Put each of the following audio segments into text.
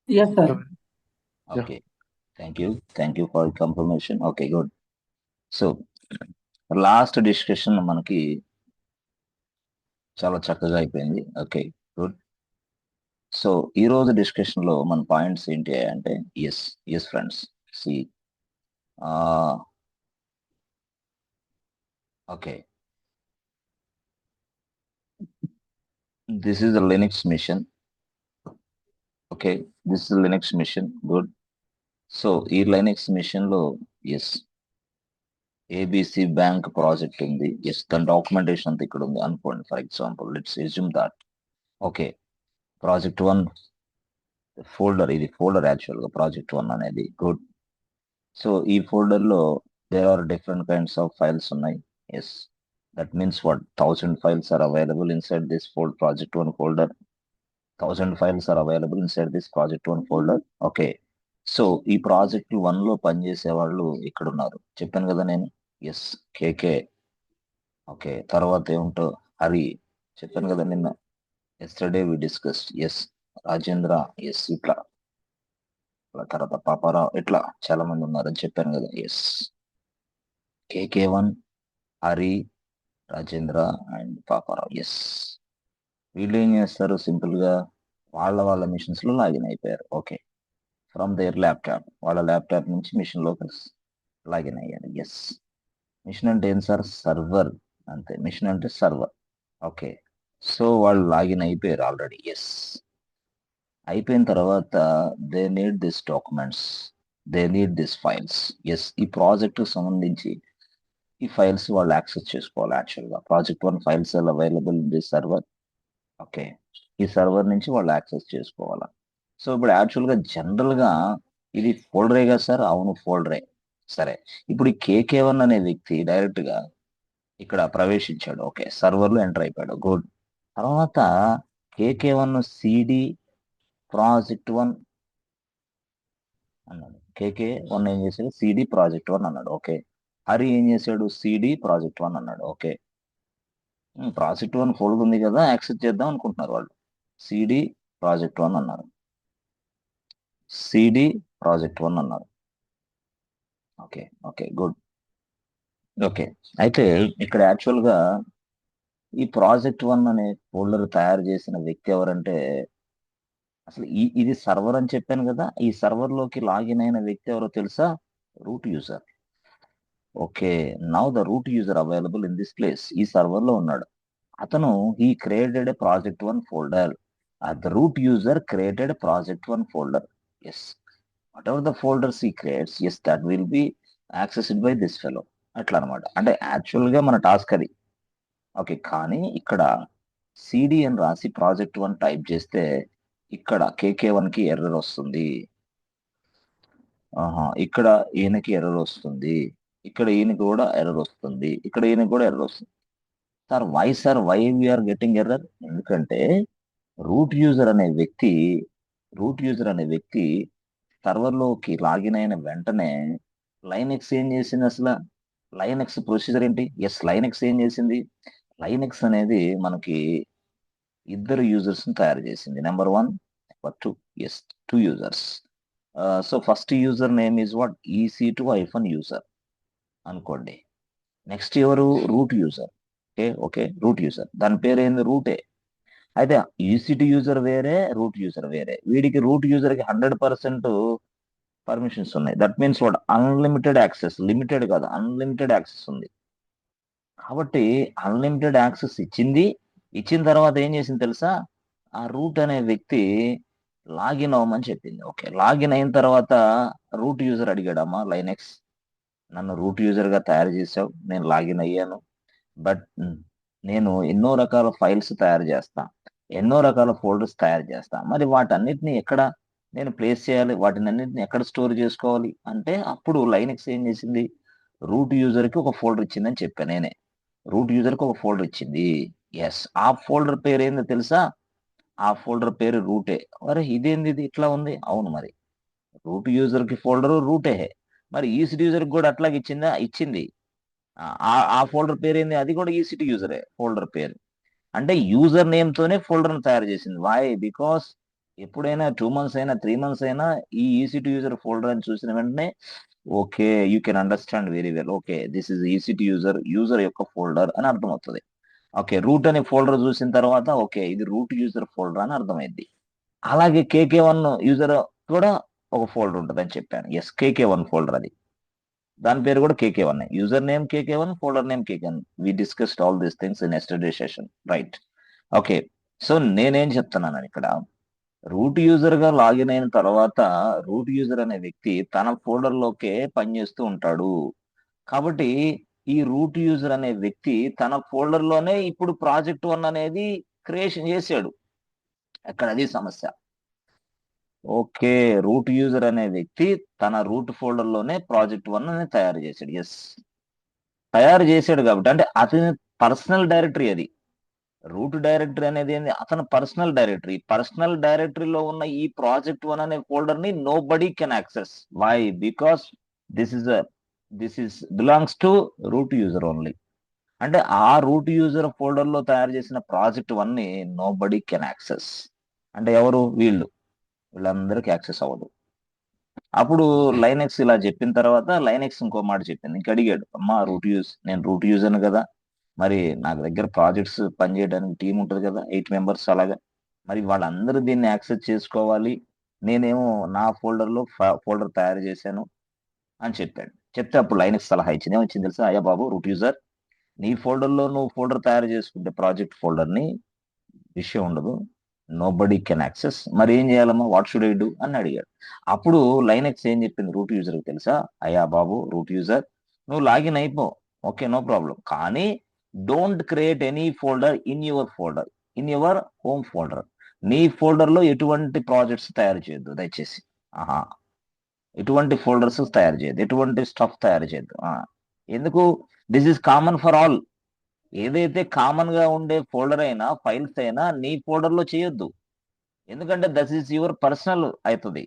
Yes, sir. Yeah. Okay. Thank you for confirmation. Okay, good. So last discussion మనకి చాలా చక్కగా అయిపోయింది. Okay, good. So ఈ రోజు డిస్కషన్ లో మన పాయింట్స్ ఏంటి అంటే, yes yes friends, see okay, this is the Linux machine. Okay, this is Linux machine, good. So ఈ లినక్స్ మిషన్ లో ఎస్ ఏబిసి బ్యాంక్ ప్రాజెక్ట్ ఉంది. ఎస్, దాని డాక్యుమెంటేషన్ అంతా ఇక్కడ ఉంది అనుకోండి. For example let's assume that. Okay, project 1 folder, ఇది folder actual గా ప్రాజెక్ట్ 1 అనేది, గుడ్. సో ఈ ఫోల్డర్ లో there are different kinds of files ఉన్నాయి. Yes, that means what 1000 files are available inside this project 1 folder. 1000 files are available inside this project 1 folder. Okay, so ఈ project 1 లో పనిచేసే వాళ్ళు ఇక్కడ ఉన్నారు, చెప్పాను కదా నేను. ఎస్, కేకే. ఓకే, తర్వాత ఏముంటో హరి, చెప్పాను కదా నిన్న. Yesterday we discussed. Yes, Rajendra. Yes, ఇట్లా తర్వాత పాపారావు, ఇట్లా చాలా మంది ఉన్నారని చెప్పాను కదా. Yes, KK one, Hari, Rajendra and Paparao. Yes, వీళ్ళు ఏం చేస్తారు, సింపుల్ గా వాళ్ళ వాళ్ళ మిషన్స్ లో లాగిన్ అయిపోయారు. ఓకే, ఫ్రమ్ దేర్ ల్యాప్టాప్, వాళ్ళ ల్యాప్టాప్ నుంచి మిషన్ లోకి లాగిన్ అయ్యారు. ఎస్, మిషన్ అంటే ఏం సార్, సర్వర్, అంతే. మిషన్ అంటే సర్వర్. ఓకే, సో వాళ్ళు లాగిన్ అయిపోయారు ఆల్రెడీ. ఎస్, అయిపోయిన తర్వాత they need this documents, they need this files. Yes, ఈ ప్రాజెక్ట్ సంబంధించి ఈ ఫైల్స్ వాళ్ళు యాక్సెస్ చేసుకోవాలి. Actually project 1 files are available in this server. Okay, ఈ సర్వర్ నుంచి వాళ్ళు యాక్సెస్ చేసుకోవాలా. సో ఇప్పుడు యాక్చువల్గా జనరల్గా ఇది ఫోల్డరే కదా సార్. అవును, ఫోల్డరే. సరే, ఇప్పుడు ఈ కేకే1 అనే వ్యక్తి డైరెక్ట్ గా ఇక్కడ ప్రవేశించాడు. ఓకే, సర్వర్లో ఎంటర్ అయిపోయాడు, గుడ్. తర్వాత కేకే1 సిడి ప్రాజెక్ట్ 1 అన్నాడు. కేకే1 ఏం చేశాడు, సిడి ప్రాజెక్ట్ 1 అన్నాడు. ఓకే, హరి ఏం చేశాడు, సిడి ప్రాజెక్ట్ 1 అన్నాడు. ఓకే, ప్రాజెక్ట్ 1 ఫోల్డర్ ఉంది కదా, యాక్సెస్ చేద్దాం అనుకుంటున్నారు వాళ్ళు. సిడి ప్రాజెక్ట్ 1 అన్నారు, సిడి ప్రాజెక్ట్ 1 అన్నారు. Okay, okay, good. ఓకే, అయితే ఇక్కడ యాక్చువల్ గా ఈ ప్రాజెక్ట్ 1 అనే ఫోల్డర్ తయారు చేసిన వ్యక్తి ఎవరంటే, అసలు ఇది సర్వర్ అని చెప్పాను కదా, ఈ సర్వర్ లోకి లాగిన్ అయిన వ్యక్తి ఎవరో తెలుసా, root user. Okay, now the root user available in this place, ఈ సర్వర్ లో ఉన్నాడు. అతను he created a project 1 folder. The root user created project 1 folder. Yes, what ever the folders he creates, yes, that will be accessed by this fellow. అట్లా అనమాట. అంటే actual గా మన task అది. ఓకే, కానీ ఇక్కడ సిడి అని రాసి ప్రాజెక్ట్ 1 టైప్ చేస్తే ఇక్కడ కేకే1 కి ఎర్రర్ వస్తుంది. ఇక్కడ ఈయనకి ఎర్రర్ వస్తుంది, ఇక్కడ ఈయనకి కూడా ఎర్రర్ వస్తుంది, ఇక్కడ ఈయనకి కూడా ఎర్రర్ వస్తుంది. Sir why we are getting error, ఎందుకంటే రూట్ యూజర్ అనే వ్యక్తి రూట్ యూజర్ అనే వ్యక్తి సర్వర్లోకి లాగిన్ అయిన వెంటనే లైనెక్స్ ఏం చేసింది అసలు, లైనెక్స్ ప్రొసీజర్ ఏంటి, ఎస్, లైనెక్స్ ఏం చేసింది, లైనెక్స్ అనేది మనకి ఇద్దరు యూజర్స్ ని తయారు చేసింది. Number 1, number 2. Yes, 2 users. So first user name is what, EC2 user అనుకోండి. నెక్స్ట్ ఎవరు, root user. Okay, okay, root user, దాని పేరు ఏంది, రూటే. అయితే ఈసీటీ యూజర్ వేరే, రూట్ యూజర్ వేరే. వీడికి రూట్ యూజర్ కి 100% పర్మిషన్స్ ఉన్నాయి. That means what, unlimited access, limited కాదు, అన్లిమిటెడ్ యాక్సెస్ ఉంది. కాబట్టి అన్లిమిటెడ్ యాక్సెస్ ఇచ్చిన తర్వాత ఏం చేసింది తెలుసా, ఆ రూట్ అనే వ్యక్తి లాగిన్ అవ్వమని చెప్పింది. ఓకే, లాగిన్ అయిన తర్వాత రూట్ యూజర్ అడిగాడమ్మా, లైనెక్స్ నన్ను రూట్ యూజర్ గా తయారు చేసావు, నేను లాగిన్ అయ్యాను, బట్ నేను ఎన్నో రకాల ఫైల్స్ తయారు చేస్తా, ఎన్నో రకాల ఫోల్డర్స్ తయారు చేస్తా, మరి వాటన్నిటిని ఎక్కడ నేను ప్లేస్ చేయాలి, వాటిని అన్నిటిని ఎక్కడ స్టోర్ చేసుకోవాలి అంటే, అప్పుడు లైనెక్స్ ఏం చేసింది, రూట్ యూజర్ కి ఒక ఫోల్డర్ ఇచ్చిందని చెప్పాను నేనే. రూట్ యూజర్ కి ఒక ఫోల్డర్ ఇచ్చింది. ఎస్, ఆ ఫోల్డర్ పేరు ఏందో తెలుసా, ఆ ఫోల్డర్ పేరు రూటే. మరి ఇదేంది, ఇది ఇట్లా ఉంది, అవును మరి రూట్ యూజర్ కి ఫోల్డర్ రూటే, మరి ఈసిడి యూజర్ కూడా అట్లాగే ఇచ్చిందా, ఇచ్చింది. ఆ ఫోల్డర్ పేరు ఏంది, అది కూడా ఈసిటీ యూజరే ఫోల్డర్ పేరు. అంటే యూజర్ నేమ్ తోనే ఫోల్డర్ తయారు చేసింది. వై, బికాస్ ఎప్పుడైనా 2 మంత్స్ అయినా 3 మంత్స్ అయినా ఈ EC2 యూజర్ ఫోల్డర్ అని చూసిన వెంటనే okay, you can understand very well. Okay, this is EC2 user యొక్క ఫోల్డర్ అని అర్థమవుతుంది. ఓకే, రూట్ అనే ఫోల్డర్ చూసిన తర్వాత ఓకే, ఇది రూట్ యూజర్ ఫోల్డర్ అని అర్థమైంది. అలాగే KK1 యూజర్ కూడా ఒక ఫోల్డర్ ఉంటుంది అని చెప్పాను. ఎస్, KK1 ఫోల్డర్ అది. దాని పేరు కూడా KK1. User name KK1, folder name KK1. We discussed all these things in yesterday session, right? Okay, so నేనేం చెప్తున్నాను ఇక్కడ, రూట్ యూజర్ గా లాగిన్ అయిన తర్వాత రూట్ యూజర్ అనే వ్యక్తి తన ఫోల్డర్ లోకే పనిచేస్తూ ఉంటాడు. కాబట్టి ఈ రూట్ యూజర్ అనే వ్యక్తి తన ఫోల్డర్ లోనే ఇప్పుడు ప్రాజెక్ట్ 1 అనేది క్రియేషన్ చేశాడు. అక్కడ అది సమస్య. ఓకే, రూట్ యూజర్ అనే వ్యక్తి తన రూట్ ఫోల్డర్ లోనే ప్రాజెక్ట్ 1 అనేది తయారు చేశాడు. ఎస్, తయారు చేశాడు కాబట్టి అంటే అతని పర్సనల్ డైరెక్టరీ అది. రూట్ డైరెక్టరీ అనేది ఏంది, అతని పర్సనల్ డైరెక్టరీలో ఉన్న ఈ ప్రాజెక్ట్ 1 అనే ఫోల్డర్ ని nobody can access. Why? Because this is belongs to root user only. అంటే ఆ రూట్ యూజర్ ఫోల్డర్ లో తయారు చేసిన ప్రాజెక్ట్ 1 ని నో బడీ కెన్ యాక్సెస్. అంటే ఎవరు? వీళ్ళందరికీ యాక్సెస్ అవ్వదు. అప్పుడు లైనెక్స్ ఇలా చెప్పిన తర్వాత లైనెక్స్ ఇంకో మాట చెప్పింది. ఇంక అడిగాడు, అమ్మా నేను రూట్ యూజర్ని కదా, మరి నాకు దగ్గర ప్రాజెక్ట్స్ పనిచేయడానికి టీం ఉంటుంది కదా, 8 మెంబర్స్ అలాగా, మరి వాళ్ళందరూ దీన్ని యాక్సెస్ చేసుకోవాలి. నేనేమో నా ఫోల్డర్లో ఫోల్డర్ తయారు చేశాను అని చెప్పాడు. చెప్తే అప్పుడు లైనక్స్ సలహా ఇచ్చింది. ఏమొచ్చింది తెలుసా? అయ్యా బాబు, రూట్ యూజర్, నీ ఫోల్డర్లో నువ్వు ఫోల్డర్ తయారు చేసుకుంటే ప్రాజెక్ట్ ఫోల్డర్ని విషయం ఉండదు, నో బడీ కెన్ యాక్సెస్. మరి ఏం చేయాలమ్మా, వాట్ షుడ్ ఐ డూ అని అడిగాడు. అప్పుడు లైనెక్స్ ఏం చెప్పింది రూట్ యూజర్కి తెలుసా? అయ్యా బాబు రూట్ యూజర్, నువ్వు లాగిన్ అయిపో, ఓకే, నో ప్రాబ్లం. కానీ don't create any folder in your home folder. నీ ఫోల్డర్లో ఎటువంటి ప్రాజెక్ట్స్ తయారు చేయొద్దు దయచేసి. ఆహా, ఎటువంటి ఫోల్డర్స్ తయారు చేయొద్దు, ఎటువంటి స్టఫ్ తయారు చేయొద్దు. ఎందుకు? This is common for all. ఏదైతే కామన్ గా ఉండే ఫోల్డర్ అయినా ఫైల్స్ అయినా నీ ఫోల్డర్ లో చేయొద్దు. ఎందుకంటే దట్ ఈస్ యువర్ పర్సనల్ అవుతుంది.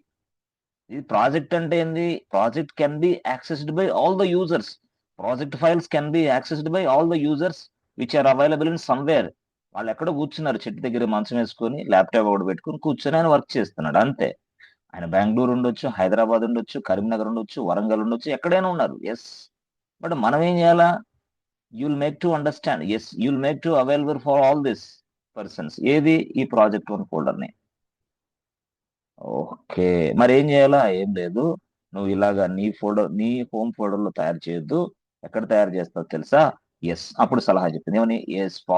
ఇది ప్రాజెక్ట్ అంటే ఏంది? Project can be accessed by all the users. Project files can be accessed by all the users which are available in somewhere. వాళ్ళు ఎక్కడో కూర్చున్నారు, చెట్టు దగ్గర మంచం వేసుకొని ల్యాప్టాప్ ఒకటి పెట్టుకుని కూర్చొని ఆయన వర్క్ చేస్తున్నాడు అంతే. ఆయన బెంగళూరు ఉండొచ్చు, హైదరాబాద్ ఉండొచ్చు, కరీంనగర్ ఉండొచ్చు, వరంగల్ ఉండొచ్చు, ఎక్కడైనా ఉన్నారు. ఎస్, బట్ మనం ఏం చేయాలా? you'll make to understand, yes, you'll make to available for all these persons. ఏది? ఈ ప్రాజెక్ట్ 1 ఫోల్డర్ ని. ఓకే, మరి ఏం చేయాలా? ఏం లేదు, నువ్వు ఇలాగా నీ హోమ్ ఫోల్డర్ లో తయారు చేయొద్దు. ఎక్కడ తయారు చేస్తావు తెలుసా? ఎస్, అప్పుడు సలహా చెప్పింది ఏమని? ఎస్, //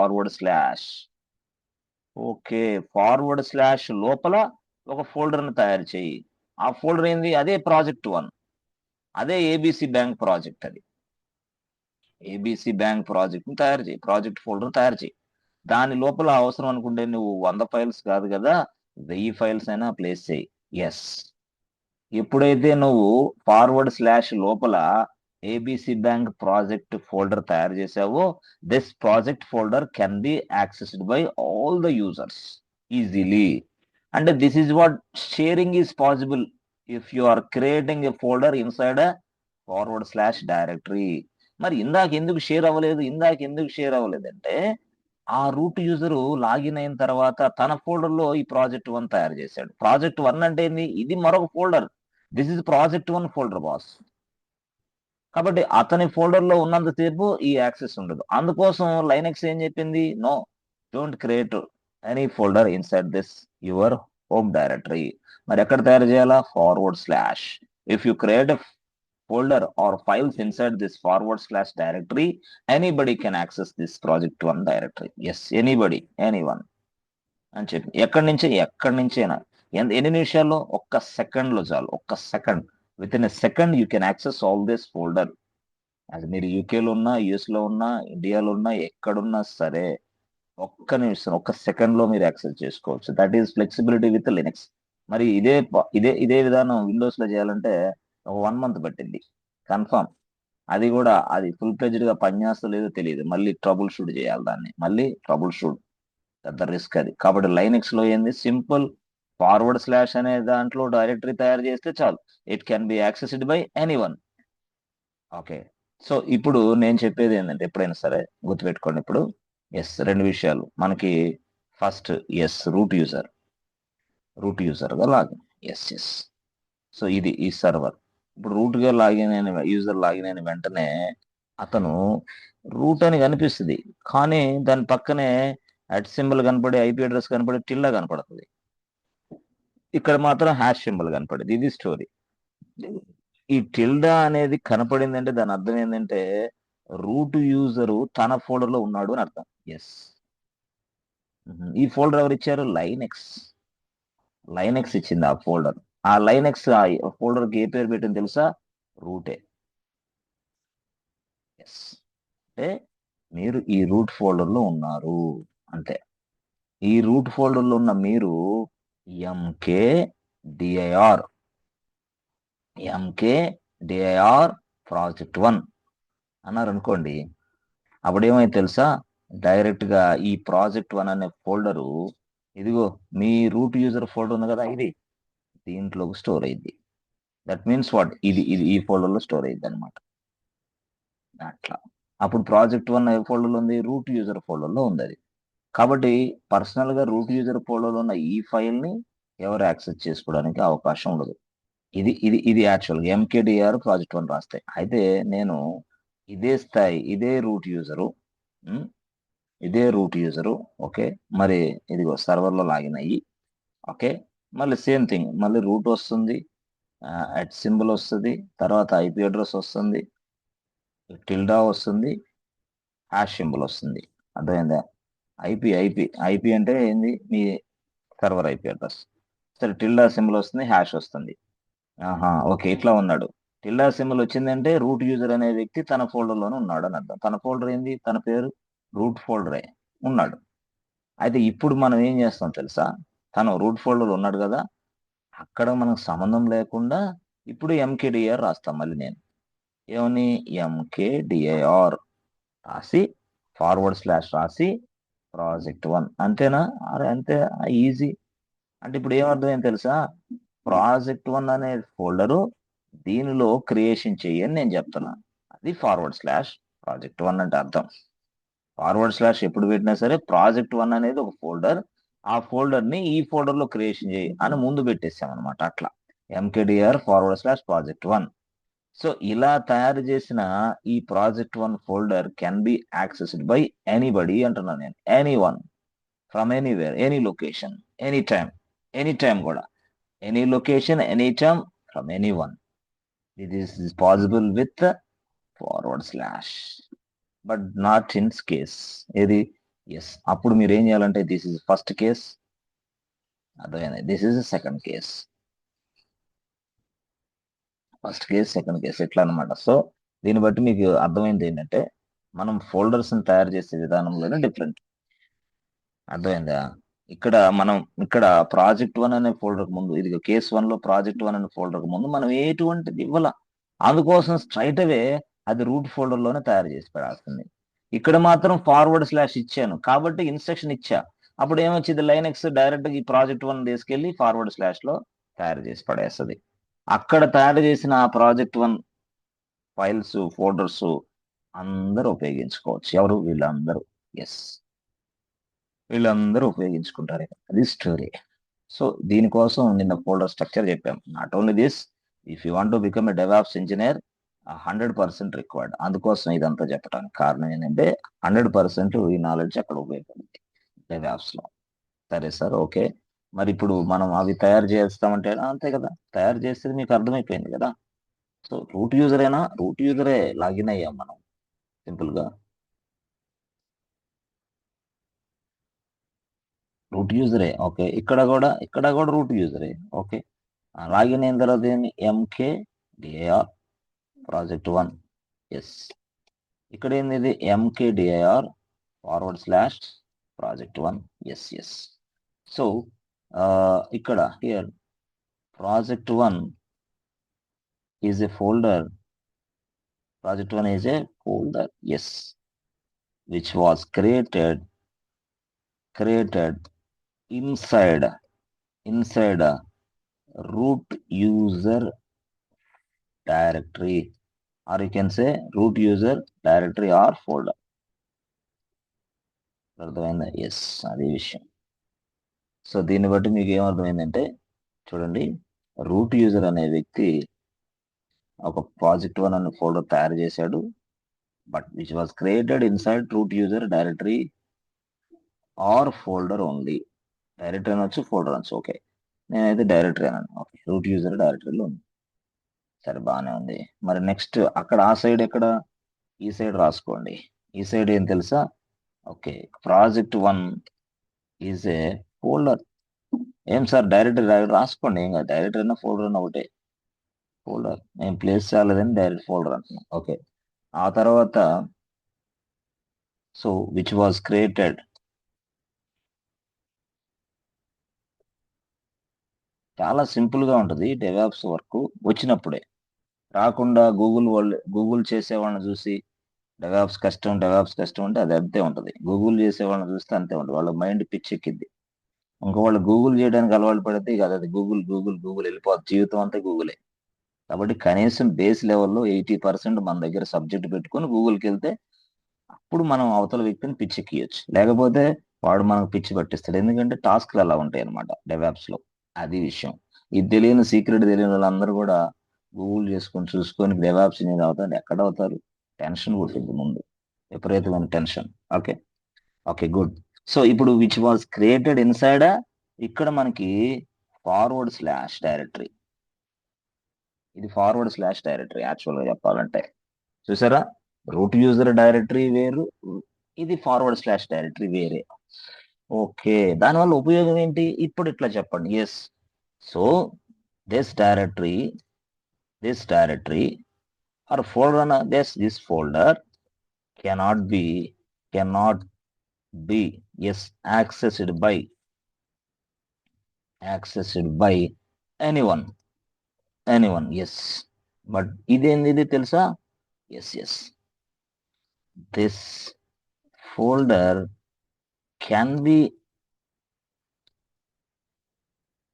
ఓకే, // లోపల ఒక ఫోల్డర్ ని తయారు చేయి. ఆ ఫోల్డర్ ఏంది? అదే ప్రాజెక్ట్ 1, అదే ఏబిసి బ్యాంక్ ప్రాజెక్ట్. అది ఏబిసి బ్యాంక్ ప్రాజెక్ట్ తయారు చేయి, ప్రాజెక్ట్ ఫోల్డర్ తయారు చేయి. దాని లోపల అవసరం అనుకుంటే నువ్వు 100 ఫైల్స్ కాదు కదా, 1000 ఫైల్స్ అయినా ప్లేస్ చేయి. ఎస్, ఎప్పుడైతే నువ్వు // లోపల ఏబిసి బ్యాంక్ ప్రాజెక్ట్ ఫోల్డర్ తయారు చేసావో, this project folder can be accessed by all the users easily. అంటే this is what sharing is possible if you are creating a folder inside a // directory. మరి ఇందాక ఎందుకు share అవ్వలేదంటే, ఆ route user login అయిన తర్వాత తన ఫోల్డర్ లో ఈ ప్రాజెక్ట్ 1 తయారు చేశాడు. ప్రాజెక్ట్ 1 అంటే ఏంది? ఇది మరొక folder. This is project 1 folder boss. కాబట్టి అతని ఫోల్డర్ లో ఉన్నంతసేపు ఈ యాక్సెస్ ఉండదు. అందుకోసం లైనక్స్ ఏం చెప్పింది? No, don't create any folder inside this your home directory. మరి ఎక్కడ తయారు చేయాలా? // If you create folder or files inside this // directory, anybody can access this project1 directory. Yes, anybody, anyone అని చెప్పి ఎక్కడి నుంచైనా ఎన్ని నిమిషాల్లో? ఒక్క సెకండ్ లో చాలు. ఒక్క second, with in a second you can access all this folder. అది మీరు యూకేలో ఉన్నా, యుఎస్ లో ఉన్నా, ఇండియాలో ఉన్నా, ఎక్కడున్నా సరే ఒక్క నిమిషం, ఒక్క సెకండ్ లో మీరు యాక్సెస్ చేసుకోవచ్చు. That is flexibility with Linux. మరి ఇదే విధానం విండోస్ లో చేయాలంటే ఒక 1 మంత్ పట్టింది కన్ఫర్మ్. అది ఫుల్ ఫ్లెడ్జ్డ్ గా పనిచేస్తో లేదో తెలియదు. మళ్ళీ ట్రబుల్ షూట్ చేయాలి దాన్ని, మళ్ళీ ట్రబుల్ షూట్, పెద్ద రిస్క్ అది. కాబట్టి లైనక్స్ లో ఏంది? సింపుల్, // అనే దాంట్లో డైరెక్టరీ తయారు చేస్తే చాలు, it can be accessed by anyone. Okay, so ఇప్పుడు నేను చెప్పేది ఏంటంటే, ఎప్పుడైనా సరే గుర్తుపెట్టుకోండి. ఇప్పుడు ఎస్, 2 విషయాలు మనకి. First, yes, root user. Root యూజర్గా లాగిన్. Yes yes. సో ఇది ఈ సర్వర్. ఇప్పుడు రూట్గా లాగిన్ అయిన యూజర్ లాగిన్ అయిన వెంటనే అతను రూట్ అని కనిపిస్తుంది, కానీ దాని పక్కనే అట్ సింబల్ కనపడి, ఐపీ అడ్రస్ కనపడి, టిల్లా కనపడుతుంది. ఇక్కడ మాత్రం హ్యాష్ సింబల్ కనపడింది. ఇది స్టోరీ. ఈ టిల్డా అనేది కనపడిందంటే దాని అర్థం ఏంటంటే రూట్ యూజరు తన ఫోల్డర్ లో ఉన్నాడు అని అర్థం. ఎస్. ఈ ఫోల్డర్ ఎవరు ఇచ్చారు? లైనెక్స్. లైనెక్స్ ఇచ్చింది ఆ ఫోల్డర్. ఆ లైనెక్స్ ఆ ఫోల్డర్ కి ఏ పేరు పెట్టింది తెలుసా? రూటే. ఎస్. అంటే మీరు ఈ రూట్ ఫోల్డర్ లో ఉన్నారు అంతే. ఈ రూట్ ఫోల్డర్ లో ఉన్న మీరు ఎంకే డిఐఆర్ ప్రాజెక్ట్ 1 అన్నారు అనుకోండి. అప్పుడేమైంది తెలుసా? డైరెక్ట్ గా ఈ ప్రాజెక్ట్ 1 అనే ఫోల్డరు ఇదిగో మీ రూట్ యూజర్ ఫోల్డర్ ఉంది కదా, ఇది దీంట్లోకి స్టోర్ అయింది. That means what? ఇది ఇది ఈ ఫోల్డర్ లో స్టోర్ అయింది అనమాట. అట్లా. అప్పుడు ప్రాజెక్ట్ 1 ఏ ఫోల్డర్ లో ఉంది? రూట్ యూజర్ ఫోల్డర్ లో ఉంది అది. కాబట్టి పర్సనల్ గా రూట్ యూజర్ ఫోల్డర్ లో ఉన్న ఈ ఫైల్ ని ఎవరు యాక్సెస్ చేసుకోవడానికి అవకాశం ఉండదు. ఇది ఇది ఇది యాక్చువల్గా ఎంకేడిఆర్ ప్రాజెక్ట్ 1 రాస్తే. అయితే నేను ఇదే స్థాయి, ఇదే రూట్ యూజరు ఓకే. మరి ఇదిగో సర్వర్లో లాగిన్ అయ్యి ఓకే. మళ్ళీ సేమ్ థింగ్, మళ్ళీ రూట్ వస్తుంది, అట్ సింబల్ వస్తుంది, తర్వాత ఐపీ అడ్రస్ వస్తుంది, టిల్డా వస్తుంది, హ్యాష్ సింబల్ వస్తుంది. అర్థమైందా? ఐపీ అంటే ఏంది? మీ సర్వర్ ఐపీ అడ్రస్. సరే, టిల్డా సింబల్ వస్తుంది, హ్యాష్ వస్తుంది. ఆహా, ఓకే, ఇట్లా ఉన్నాడు. టిల్డా సింబల్ వచ్చిందంటే రూట్ యూజర్ అనే వ్యక్తి తన ఫోల్డర్లోనే ఉన్నాడు అని అర్థం. తన ఫోల్డర్ ఏంది? తన పేరు రూట్ ఫోల్డరే ఉన్నాడు. అయితే ఇప్పుడు మనం ఏం చేస్తాం తెలుసా? తను రూట్ ఫోల్డర్ ఉన్నాడు కదా, అక్కడ మనకు సంబంధం లేకుండా ఇప్పుడు ఎంకేడిఆర్ రాస్తాం. మళ్ళీ నేను ఏమని? ఎంకేడిఐఆర్ రాసి / రాసి ప్రాజెక్ట్ 1. అంతేనా? అరే అంతే, ఈజీ. అంటే ఇప్పుడు ఏమర్థమైంది తెలుసా? ప్రాజెక్ట్ 1 అనే ఫోల్డరు దీనిలో క్రియేషన్ చెయ్యని నేను చెప్తున్నా. అది / ప్రాజెక్ట్ 1 అంటే అర్థం. / ఎప్పుడు పెట్టినా సరే ప్రాజెక్ట్ 1 అనేది ఒక ఫోల్డర్, ఆ ఫోల్డర్ ని ఈ ఫోల్డర్ లో క్రియేషన్ చేయి అని ముందు పెట్టేసాం అనమాట. అట్లా ఎంకేడిఆర్ / ప్రాజెక్ట్ 1. సో ఇలా తయారు చేసిన ఈ project 1 folder can be accessed by anybody అంటున్నాను నేను. Anyone from anywhere, any location, any time కూడా, any location, any time, from anyone. This is possible with / but not in case. ఏది? ఎస్. అప్పుడు మీరు ఏం చేయాలంటే దిస్ ఇస్ ఫస్ట్ కేస్, అర్థమైంది? This is second case. First case, second case, ఎట్లా అనమాట. So దీన్ని బట్టి మీకు అర్థమైంది ఏంటంటే మనం ఫోల్డర్స్ ని తయారు చేసే విధానంలోనే డిఫరెంట్. అర్థమైందా? ఇక్కడ ప్రాజెక్ట్ 1 అనే ఫోల్డర్ ముందు, ఇది కేస్ 1 లో ప్రాజెక్ట్ 1 అనే ఫోల్డర్ ముందు మనం ఎటువంటిది ఇవ్వాల. అందుకోసం స్ట్రైట్ అవే అది రూట్ ఫోల్డర్ లోనే తయారు చేసి పెడాల్సింది. ఇక్కడ మాత్రం / ఇచ్చాను కాబట్టి ఇన్స్ట్రక్షన్ ఇచ్చా. అప్పుడు ఏమొచ్చింది? లైనెక్స్ డైరెక్ట్ గా ఈ ప్రాజెక్ట్ 1 తీసుకెళ్లి / లో తయారు చేసి పడేస్తుంది. అక్కడ తయారు చేసిన ఆ ప్రాజెక్ట్ 1 ఫైల్స్, ఫోల్డర్స్ అందరూ ఉపయోగించుకోవచ్చు. ఎవరు? వీళ్ళందరూ. ఎస్, వీళ్ళందరూ ఉపయోగించుకుంటారు. అది స్టోరీ. సో దీనికోసం నిన్న ఫోల్డర్ స్ట్రక్చర్ చెప్పాం. Not only this, if you want to become a DevOps engineer 100% required. అందుకోసం ఇదంతా చెప్పడానికి కారణం ఏంటంటే 100% ఈ నాలెడ్జ్ అక్కడ ఉపయోగపడుతుంది డెవాప్స్ లో. సరే సార్, ఓకే. మరి ఇప్పుడు మనం అవి తయారు చేస్తామంటే అంతే కదా, తయారు చేస్తే మీకు అర్థమైపోయింది కదా. సో రూట్ యూజరే లాగిన్ అయ్యాం మనం సింపుల్ గా. రూట్ యూజరే ఓకే. ఇక్కడ కూడా రూట్ యూజరే ఓకే. లాగిన్ అయిన తర్వాత ఏంది? M K D I R project 1. ఎస్. ఇక్కడ ఏంది? ఇది M K D I R / project 1. Yes yes. So ఇక్కడ here project 1 is a folder. Project 1 is a folder, yes, which was created inside root user directory, or you can say root user directory or folder. అర్థమైందా? Yes, అదే విషయం. So దీన్ని బట్టి మీకు ఏమర్థమైందంటే చూడండి, route user అనే వ్యక్తి ఒక ప్రాజెక్ట్ 1 అనే ఫోల్డర్ తయారు చేశాడు, but which was created inside route user directory or folder only. Directory అనొచ్చు, ఫోల్డర్ అనొచ్చు. ఓకే, నేనైతే డైరెక్టరీ అన్నాను. ఓకే, రూట్ యూజర్ డైరెక్టరీలో ఉంది. సరే, బాగానే ఉంది. మరి నెక్స్ట్ అక్కడ ఆ సైడ్ ఎక్కడ, ఈ సైడ్ రాసుకోండి. ఈ సైడ్ ఏం తెలుసా? Okay, project 1 is a folder. ఏం సార్ డైరెక్టరీ రాసుకోండి, ఏం కాదు. డైరెక్టరీ అయినా ఫోల్డర్ అయినా ఒకటే. ఫోల్డర్ నేను ప్లేస్ చాలేదని డైరెక్ట్ ఫోల్డర్ అంటున్నాను. ఓకే, ఆ తర్వాత సో విచ్ వాజ్ క్రియేటెడ్, చాలా సింపుల్ గా ఉంటుంది డెవాప్స్ వర్క్ వచ్చినప్పుడే. రాకుండా గూగుల్ చేసే వాళ్ళని చూసి డెవాప్స్ కష్టం అంటే అది అంతే ఉంటుంది. గూగుల్ చేసే వాళ్ళని చూస్తే అంతే ఉంటుంది, వాళ్ళ మైండ్ పిచ్చెక్కిద్ది. ఇంకా వాళ్ళు గూగుల్ చేయడానికి అలవాటు పడితే ఇక అది గూగుల్ గూగుల్ గూగుల్ వెళ్ళిపోతుంది, జీవితం అంతా గూగులే. కాబట్టి కనీసం బేస్ లెవెల్లో 80% మన దగ్గర సబ్జెక్ట్ పెట్టుకొని గూగుల్కి వెళ్తే అప్పుడు మనం అవతల వ్యక్తిని పిచ్చెక్కియచ్చు. లేకపోతే వాడు మనకు పిచ్చి పట్టిస్తాడు. ఎందుకంటే టాస్క్లు అలా ఉంటాయి అనమాట డెవాప్స్ లో. అది విషయం. ఇది తెలియని సీక్రెట్ తెలియని వాళ్ళందరూ కూడా గూగుల్ చేసుకొని చూసుకొని డెవాప్స్ అనేది అవుతారు. ఎక్కడ అవుతారు? టెన్షన్ కొట్టింది ముందు, విపరీతమైన tension. Okay, okay, good. So ఇప్పుడు విచ్ వాజ్ క్రియేటెడ్ ఇన్సైడ్, ఇక్కడ మనకి ఫార్వర్డ్ స్లాష్ డైరెక్టరీ. ఇది ఫార్వర్డ్ స్లాష్ డైరెక్టరీ యాక్చువల్ గా చెప్పాలంటే. చూసారా, రూట్ యూజర్ డైరెక్టరీ వేరు, ఇది ఫార్వర్డ్ స్లాష్ డైరెక్టరీ వేరే. ఓకే, దానివల్ల ఉపయోగం ఏంటి ఇప్పుడు ఇట్లా చెప్పండి. Yes, so this directory or folder అన్న this folder cannot be cannot be yes accessed by anyone yes. But ఇదేంది తెలుసా? Yes, this folder can be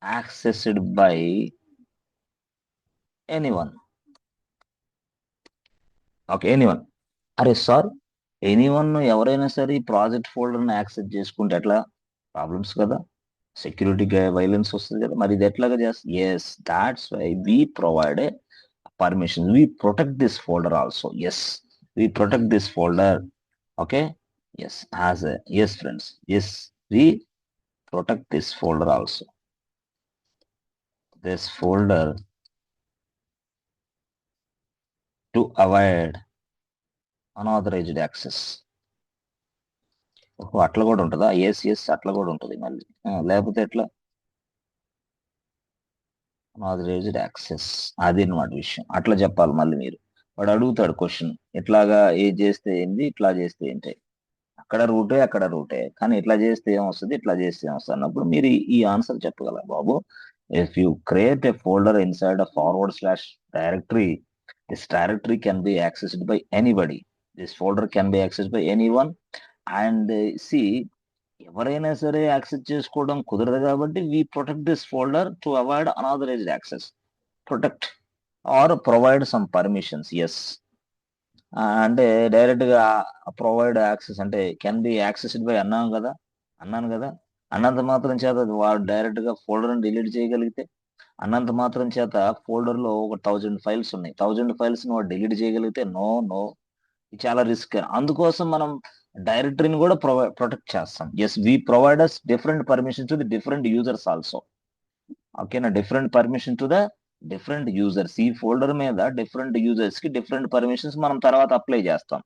accessed by anyone. Okay, anyone. అరే సార్, ఎనీవన్ ఎవరైనా సరే ఈ ప్రాజెక్ట్ ఫోల్డర్ని యాక్సెస్ చేసుకుంటే ఎట్లా? Problems కదా, సెక్యూరిటీ వైలెన్స్ వస్తుంది కదా. మరి ఇది ఎట్లాగా చేస్తా? Yes, that's why we provide a permission. We protect this folder also. Yes, we protect this folder. Okay, yes, as yes friends, yes, we protect this folder also. This folder to avoid unauthorised access. అట్లా కూడా ఉంటుందా? Yes, అట్లా కూడా ఉంటుంది మళ్ళీ. లేకపోతే ఎట్లా? Unauthorised access, అది అన్నమాట విషయం. అట్లా చెప్పాలి మళ్ళీ మీరు. వాడు అడుగుతాడు క్వశ్చన్, ఇట్లాగా ఏది చేస్తే ఏంది, ఇట్లా చేస్తే ఏంటి. అక్కడ రూటే, కానీ ఇట్లా చేస్తే ఏమొస్తుంది, ఇట్లా చేస్తే ఏమొస్తుంది అన్నప్పుడు మీరు ఈ ఆన్సర్ చెప్పగలరు. బాబు, if you create a folder inside a forward slash directory, this directory can be accessed by anybody. This folder can be accessed by anyone. And see, ఎవరైనా సరే యాక్సెస్ చేసుకోవడం కుదరదు కాబట్టి we protect this folder to avoid unauthorised access. Protect or provide some permissions. Yes, అంటే direct గా provide access అంటే can be accessed by అన్నాను కదా. అన్నంత మాత్రం చేత వాడు డైరెక్ట్ గా ఫోల్డర్ డిలీట్ చేయగలిగితే, అన్నంత మాత్రం చేత ఫోల్డర్ లో ఒక 1000 ఫైల్స్ ఉన్నాయి, 1000 ఫైల్స్ ని వాడు డిలీట్ చేయగలిగితే నో నో, ఇది చాలా రిస్క్. అందుకోసం మనం డైరెక్టరీని కూడా ప్రొటెక్ట్ చేస్తాం. Yes, we providers different permission to the different users also. ఓకేనా, different permission to the different users. ఈ ఫోల్డర్ మీద డిఫరెంట్ యూజర్స్ కి డిఫరెంట్ పర్మిషన్స్ మనం తర్వాత అప్లై చేస్తాం.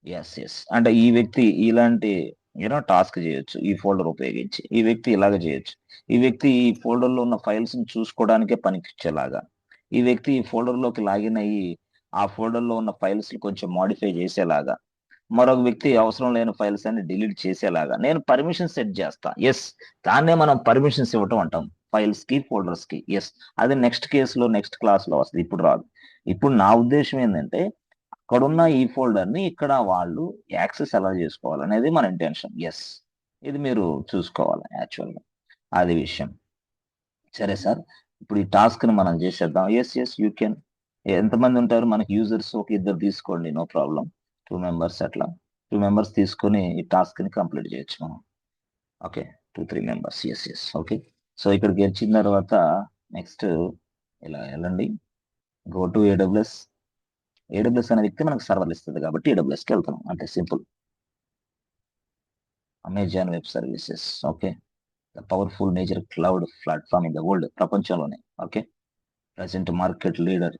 ఎస్, అంటే ఈ వ్యక్తి ఇలాంటి టాస్క్ చేయొచ్చు ఈ ఫోల్డర్ ఉపయోగించి, ఈ వ్యక్తి ఇలాగ చేయొచ్చు, ఈ వ్యక్తి ఈ ఫోల్డర్ లో ఉన్న ఫైల్స్ ని చూసుకోవడానికే పనికిచ్చేలాగా, ఈ వ్యక్తి ఈ ఫోల్డర్ లోకి లాగిన్ అయ్యి ఆ ఫోల్డర్ లో ఉన్న ఫైల్స్ కొంచెం మాడిఫై చేసేలాగా, మరొక వ్యక్తి అవసరం లేని ఫైల్స్ అన్ని డిలీట్ చేసేలాగా నేను పర్మిషన్ సెట్ చేస్తా. ఎస్, దాన్నే మనం పర్మిషన్స్ ఇవ్వటం అంటాం, ఫైల్స్ కి ఫోల్డర్స్ కి. ఎస్, అది నెక్స్ట్ కేసులో నెక్స్ట్ క్లాస్ లో వస్తుంది, ఇప్పుడు రాదు. ఇప్పుడు నా ఉద్దేశం ఏంటంటే అక్కడున్న ఈ ఫోల్డర్ ని ఇక్కడ వాళ్ళు యాక్సెస్ ఎలా చేసుకోవాలి అనేది మన ఇంటెన్షన్. ఎస్, ఇది మీరు చూసుకోవాలి యాక్చువల్గా, అది విషయం. సరే సార్, ఇప్పుడు ఈ టాస్క్ ని మనం చేసేద్దాం. Yes, you can. ఎంతమంది ఉంటారు మనకి యూజర్స్? ఒక ఇద్దరు తీసుకోండి, నో ప్రాబ్లం. 2 మెంబర్స్ అట్లా, 2 మెంబర్స్ తీసుకొని ఈ టాస్క్ ని కంప్లీట్ చేయొచ్చు మనం. Okay, 2 3 members, yes yes, okay. So ఇక్కడికి వచ్చిన తర్వాత నెక్స్ట్ ఇలా వెళ్ళండి, గో టు ఏడబ్ల్యూఎస్. ఏడబ్ల్యూఎస్ అనే వ్యక్తి మనకు సర్వర్లు ఇస్తుంది కాబట్టి ఏడబ్ల్యూఎస్కి వెళ్తాం, అంటే simple. Amazon web services, okay. The powerful major cloud platform in the world, ప్రపంచంలోనే, okay. Present market leader,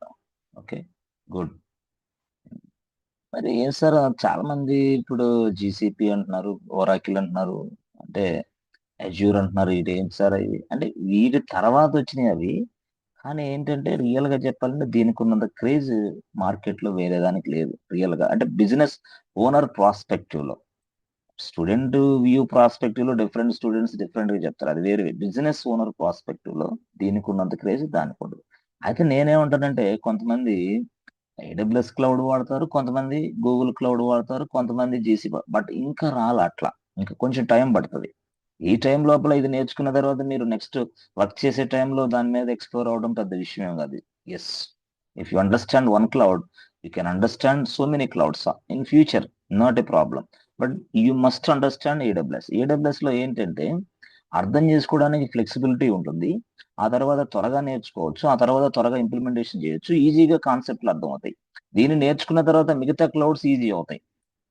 okay. Good. మరి ఏం సార్, చాలా మంది ఇప్పుడు జీసీపీ అంటున్నారు, ఓరాకిల్ అంటున్నారు, అంటే అజ్యూర్ అంటున్నారు, ఇది ఏంటి సార్ ఇది అంటే వీటి తర్వాత వచ్చినాయి అవి. కానీ ఏంటంటే రియల్ గా చెప్పాలంటే దీనికి ఉన్నంత క్రేజ్ మార్కెట్ లో వేరే దానికి లేదు రియల్ గా, అంటే బిజినెస్ ఓనర్ ప్రాస్పెక్టివ్ లో. స్టూడెంట్ వ్యూ ప్రాస్పెక్టివ్ లో డిఫరెంట్ స్టూడెంట్స్ డిఫరెంట్ గా చెప్తారు, అది వేరే. బిజినెస్ ఓనర్ ప్రాస్పెక్టివ్ లో దీనికి ఉన్నంత క్రేజ్ దానికి ఉండదు. అయితే నేనేమంటానంటే కొంతమంది ఏడబ్ల్యూఎస్ క్లౌడ్ వాడతారు, కొంతమంది గూగుల్ క్లౌడ్ వాడతారు, కొంతమంది జీసీ, బట్ ఇంకా రాలే అట్లా. ఇంకా కొంచెం టైం పడుతుంది. ఈ టైం లోపల ఇది నేర్చుకున్న తర్వాత మీరు నెక్స్ట్ వర్క్ చేసే టైంలో దాని మీద ఎక్స్ప్లోర్ అవడం పెద్ద విషయం కాదు. Yes, if you understand one cloud, you can understand so many clouds in future, not a problem. But you must understand AWS. AWS లో ఏంటంటే అర్థం చేసుకోవడానికి ఫ్లెక్సిబిలిటీ ఉంటుంది, ఆ తర్వాత త్వరగా నేర్చుకోవచ్చు, ఆ తర్వాత త్వరగా ఇంప్లిమెంటేషన్ చేయొచ్చు, ఈజీగా కాన్సెప్ట్లు అర్థం అవుతాయి. దీన్ని నేర్చుకున్న తర్వాత మిగతా క్లౌడ్స్ ఈజీ అవుతాయి.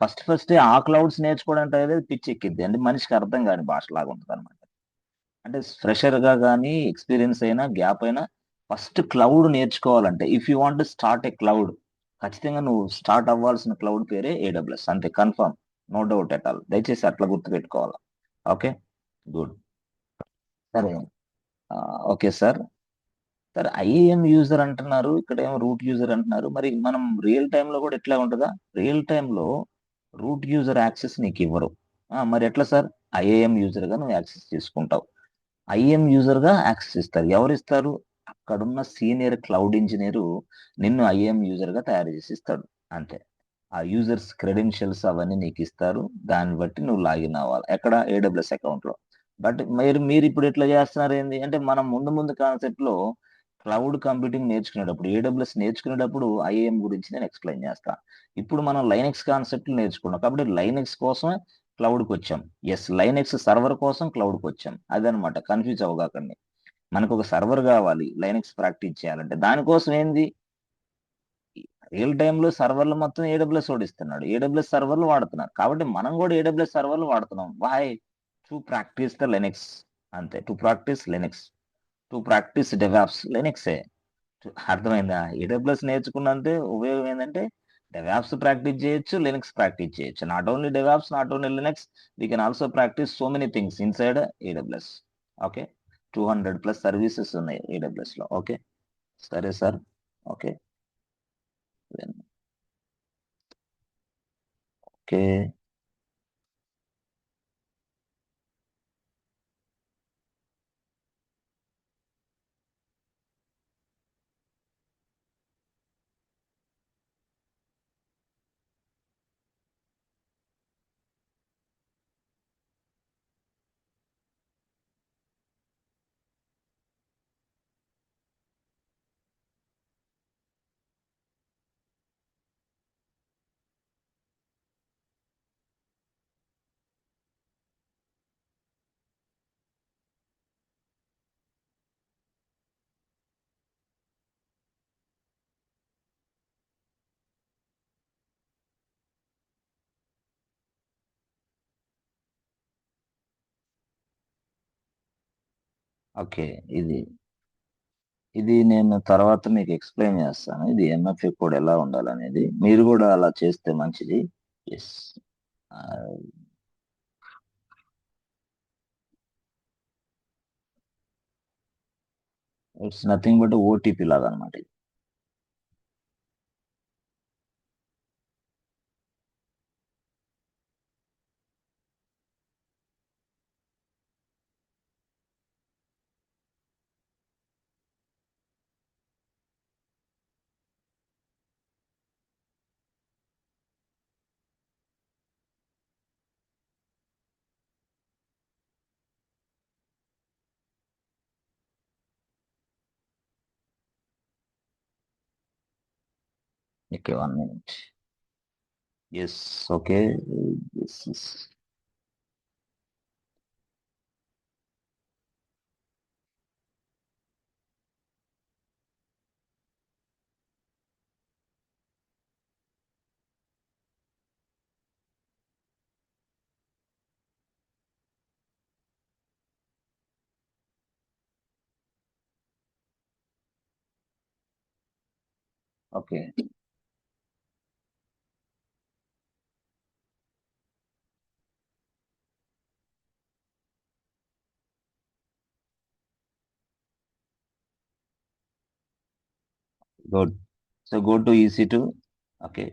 ఫస్ట్ ఆ క్లౌడ్స్ నేర్చుకోవడం అనేది పిచ్చి ఎక్కిద్ది, అంటే మనిషికి అర్థం కాని భాష లాగా ఉంటుంది అనమాట. అంటే ఫ్రెషర్ గా కానీ ఎక్స్పీరియన్స్ అయినా గ్యాప్ అయినా ఫస్ట్ క్లౌడ్ నేర్చుకోవాలంటే, if you want start a cloud, ఖచ్చితంగా నువ్వు స్టార్ట్ అవ్వాల్సిన క్లౌడ్ పేరే ఏడబ్ల్యూఎస్, అంతే, confirm, no doubt at all. దయచేసి అట్లా గుర్తుపెట్టుకోవాలి. Okay, good. సరే, okay sir. Sir IAM user అంటున్నారు, ఇక్కడ ఏమో రూట్ యూజర్ అంటున్నారు, మరి మనం రియల్ టైంలో కూడా ఇట్లా ఉంటుందా? రియల్ టైంలో రూట్ యూజర్ యాక్సెస్ నీకు ఇవ్వరు. మరి ఎట్లా సార్? ఐఏఎం యూజర్ గా నువ్వు యాక్సెస్ తీసుకుంటావు. ఐఎం యూజర్ గా యాక్సెస్ ఇస్తారు, ఎవరు ఇస్తారు? అక్కడున్న సీనియర్ క్లౌడ్ ఇంజనీరు నిన్ను ఐఎం యూజర్ గా తయారు చేసి ఇస్తాడు, అంతే. ఆ యూజర్స్ క్రెడెన్షియల్స్ అవన్నీ నీకు ఇస్తారు, దాన్ని బట్టి నువ్వు లాగిన్ అవ్వాలి ఎక్కడ, ఏడబ్ల్యూఎస్ అకౌంట్ లో. బట్ మీరు ఇప్పుడు ఇట్లా చేస్తున్నారు ఏంది అంటే, మనం ముందు ముందు కాన్సెప్ట్ లో క్లౌడ్ కంప్యూటింగ్ నేర్చుకునేటప్పుడు, ఏడబ్ల్యూఎస్ నేర్చుకునేటప్పుడు ఐఏఎం గురించి నేను ఎక్స్ప్లెయిన్ చేస్తా. ఇప్పుడు మనం లైనెక్స్ కాన్సెప్ట్ నేర్చుకున్నాం కాబట్టి లైనెక్స్ కోసమే క్లౌడ్కి వచ్చాం. ఎస్, లైనెక్స్ సర్వర్ కోసం క్లౌడ్కి వచ్చాం, అదనమాట. కన్ఫ్యూజ్ అవ్వకండి. మనకు ఒక సర్వర్ కావాలి లైనెక్స్ ప్రాక్టీస్ చేయాలంటే, దానికోసం ఏంది, రియల్ టైంలో సర్వర్లు మొత్తం ఏడబ్ల్యూఎస్ ఓడిస్తున్నాడు, ఏడబ్ల్యూఎస్ సర్వర్లు వాడుతున్నారు, కాబట్టి మనం కూడా ఏడబ్ల్యూఎస్ సర్వర్లు వాడుతున్నాం. వాయ్? టు ప్రాక్టీస్ ద లెనెక్స్, అంతే. To practice Linux, to practice DevOps లెనెక్సే. అర్థమైందా? ఏడబ్ల్యూఎస్ నేర్చుకున్నంతే ఉపయోగం ఏంటంటే డెవాప్స్ ప్రాక్టీస్ చేయొచ్చు, లినక్స్ ప్రాక్టీస్ చేయొచ్చు. Not only DevOps, not only Linux, we can also practice so many things inside AWS. Okay, 200+ services ఉన్నాయి AWS లో. ఓకే, సరే సార్. Okay, okay, okay. ఇది ఇది నేను తర్వాత మీకు ఎక్స్ప్లెయిన్ చేస్తాను, ఇది ఎంఎఫ్ఏ కోడ్ ఎలా ఉండాలనేది. మీరు కూడా అలా చేస్తే మంచిది. Yes, it's nothing but OTP లాగా అనమాట. Okay, 1 minute. Yes, okay. Okay. Good. So go to EC2. Okay.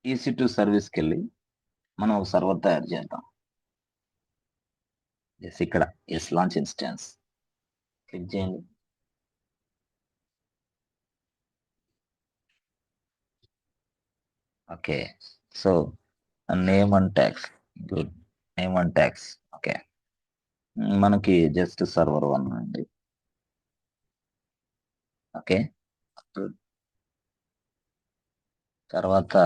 EC2 సర్వీస్కి వెళ్ళి మనం ఒక సర్వర్ తయారు చేద్దాం. ఎస్, ఇక్కడ ఎస్ లాంచ్ ఇన్స్టాన్స్ క్లిక్ చేయండి. Okay. So name and tax. Good. Name and tax. Okay. మనకి జస్ట్ సర్వర్ 1 అండి. ఓకే. గుడ్. తర్వాత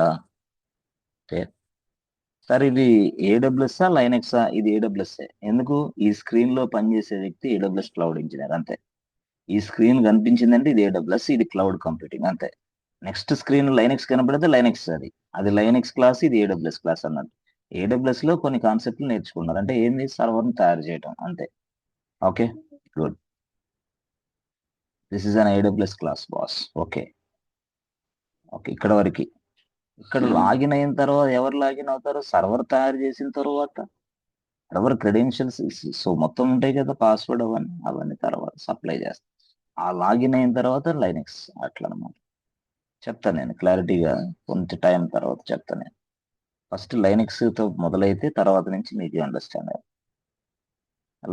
సార్ ఇది ఏడబ్ల్యూఎస్ లైనెక్సా? ఇది ఏడబ్ల్యూఎస్. ఎందుకు? ఈ స్క్రీన్ లో పనిచేసే వ్యక్తి ఏడబ్ల్యూఎస్ క్లౌడ్ ఇంజనీర్, అంతే. ఈ స్క్రీన్ కనిపించిందంటే ఇది ఏడబ్ల్యూఎస్, ఇది క్లౌడ్ కంప్యూటింగ్, అంతే. నెక్స్ట్ స్క్రీన్ లైనెక్స్ కనపడితే లైనెక్స్, అది లైనెక్స్ క్లాస్, ఇది ఏడబ్ల్యూఎస్ క్లాస్ అన్నట్టు. ఏడబ్ల్యూఎస్ లో కొన్ని కాన్సెప్ట్లు నేర్చుకున్నారు, అంటే ఏంది? సర్వర్ని తయారు చేయటం, అంతే. Okay. Good. This is an AWS class boss. Okay. Okay, ఇక్కడ వరకు. ఇక్కడ లాగిన్ అయిన తర్వాత ఎవరు లాగిన్ అవుతారు? సర్వర్ తయారు చేసిన తర్వాత సర్వర్ క్రెడెన్షియల్స్, సో మొత్తం ఉంటాయి కదా, పాస్వర్డ్ అవన్నీ తర్వాత సప్లై చేస్తాం. ఆ లాగిన్ అయిన తర్వాత లైనెక్స్, అట్లా అనమాట. చెప్తాను నేను క్లారిటీగా, కొంచెం టైం తర్వాత చెప్తాను నేను. ఫస్ట్ లైనెక్స్ తో మొదలైతే తర్వాత నుంచి మీకు అండర్స్టాండ్.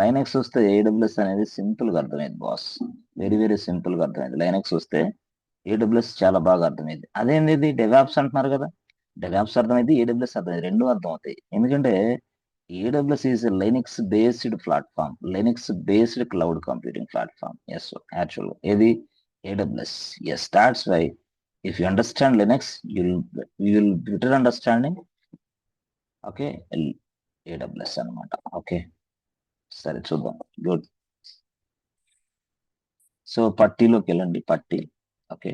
లైనెక్స్ వస్తే ఏడబ్ల్యూఎస్ అనేది సింపుల్ గా అర్థమైంది బాస్. వెరీ వెరీ సింపుల్ గా అర్థమైంది. లైనెక్స్ వస్తే ఏడబ్ల్యూఎస్ చాలా బాగా అర్థమైంది. అదేంది ఇది డెవాప్స్ అంటున్నారు కదా, డెవాప్స్ అర్థమైంది, ఏడబ్ల్యూఎస్ అర్థమైంది, రెండు అర్థం అవుతాయి. ఎందుకంటే AWS is a Linux-based platform, Linux-based cloud computing platform. Yes, so actually, ఏది? AWS. Yes, that's why if you understand Linux, you will better understanding. Okay, AWS అన్నమాట. ఓకే, సరే చూద్దాం. గుడ్. సో పట్టీలోకి వెళ్ళండి, పట్టీ. ఓకే.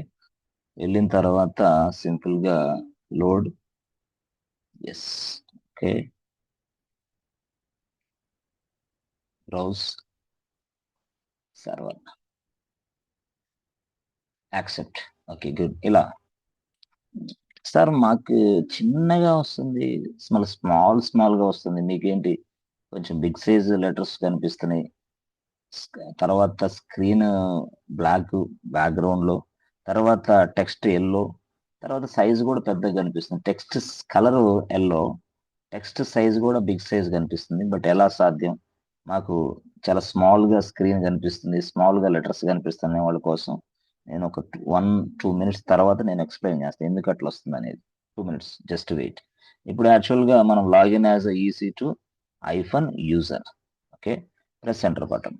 వెళ్ళిన తర్వాత సింపుల్ గా load. Yes. Okay. Browse server, accept. Okay, good. ఇలా సార్ మాకు చిన్నగా వస్తుంది, స్మాల్ స్మాల్ గా వస్తుంది. మీకేంటి కొంచెం బిగ్ సైజ్ లెటర్స్ కనిపిస్తున్నాయి. తర్వాత స్క్రీన్ బ్లాక్ బ్యాక్గ్రౌండ్ లో, తర్వాత టెక్స్ట్ ఎల్లో, తర్వాత సైజ్ కూడా పెద్దగా కనిపిస్తుంది. Text colour yellow, text size కూడా బిగ్ సైజ్ కనిపిస్తుంది. బట్ ఎలా సాధ్యం? మాకు చాలా స్మాల్ గా స్క్రీన్ కనిపిస్తుంది, స్మాల్ గా లెటర్స్ కనిపిస్తున్నాయి. వాళ్ళ కోసం నేను ఒక 1-2 మినిట్స్ తర్వాత నేను ఎక్స్ప్లెయిన్ చేస్తాను ఎందుకు అట్లా వస్తుంది అనేది. 2 మినిట్స్, జస్ట్ వెయిట్. ఇప్పుడు యాక్చువల్ గా మనం login as EC2 user. Okay. Press enter button.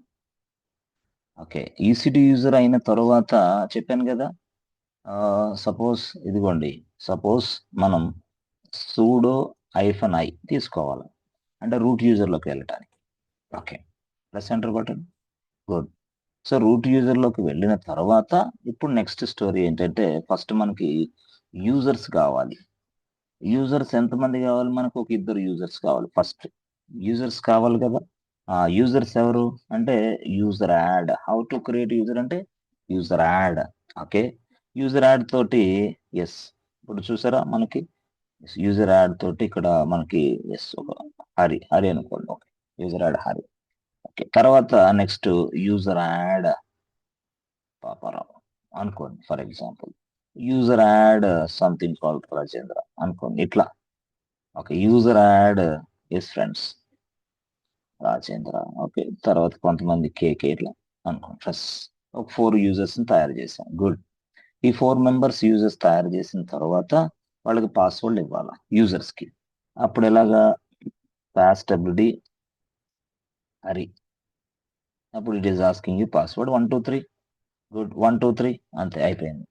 Okay. EC2 user అయిన తర్వాత చెప్పాను కదా, సపోజ్ ఇదిగోండి, సపోజ్ మనం సూడో -i తీసుకోవాలి అంటే రూట్ యూజర్లోకి వెళ్ళటానికి. Okay. Press enter button. Good. So root యూజర్లోకి వెళ్ళిన తర్వాత ఇప్పుడు నెక్స్ట్ స్టోరీ ఏంటంటే, ఫస్ట్ మనకి యూజర్స్ కావాలి. యూజర్స్ ఎంతమంది కావాలి? మనకు ఒక 2 యూజర్స్ కావాలి. ఫస్ట్ యూజర్స్ కావాలి కదా. ఆ యూజర్స్ ఎవరు అంటే, user add. How to create user అంటే user add. Okay. User add తోటి, ఎస్, ఇప్పుడు చూసారా మనకి యూజర్ యాడ్ తోటి ఇక్కడ మనకి, ఎస్, ఒక హరి హరి అనుకోండి. Okay. User add Hari. Okay. తర్వాత నెక్స్ట్ యూజర్ యాడ్ పాపారావు అనుకోండి, for example. User add something called Rajendra అనుకోండి, ఇట్లా. Okay. User add yes friends Rajendra. Okay. తర్వాత కొంతమంది కేకే, ఇట్లా అనుకోండి. ప్లస్ ఒక 4 యూజర్స్ తయారు చేశాం. గుడ్. ఈ 4 మెంబర్స్ యూజర్స్ తయారు చేసిన తర్వాత వాళ్ళకి పాస్వర్డ్ ఇవ్వాలి యూజర్స్ కి. అప్పుడు ఎలాగా? పాస్టబిలిటీ హరి. అప్పుడు it is asking you password 123. Good. 123, అంతే, అయిపోయింది.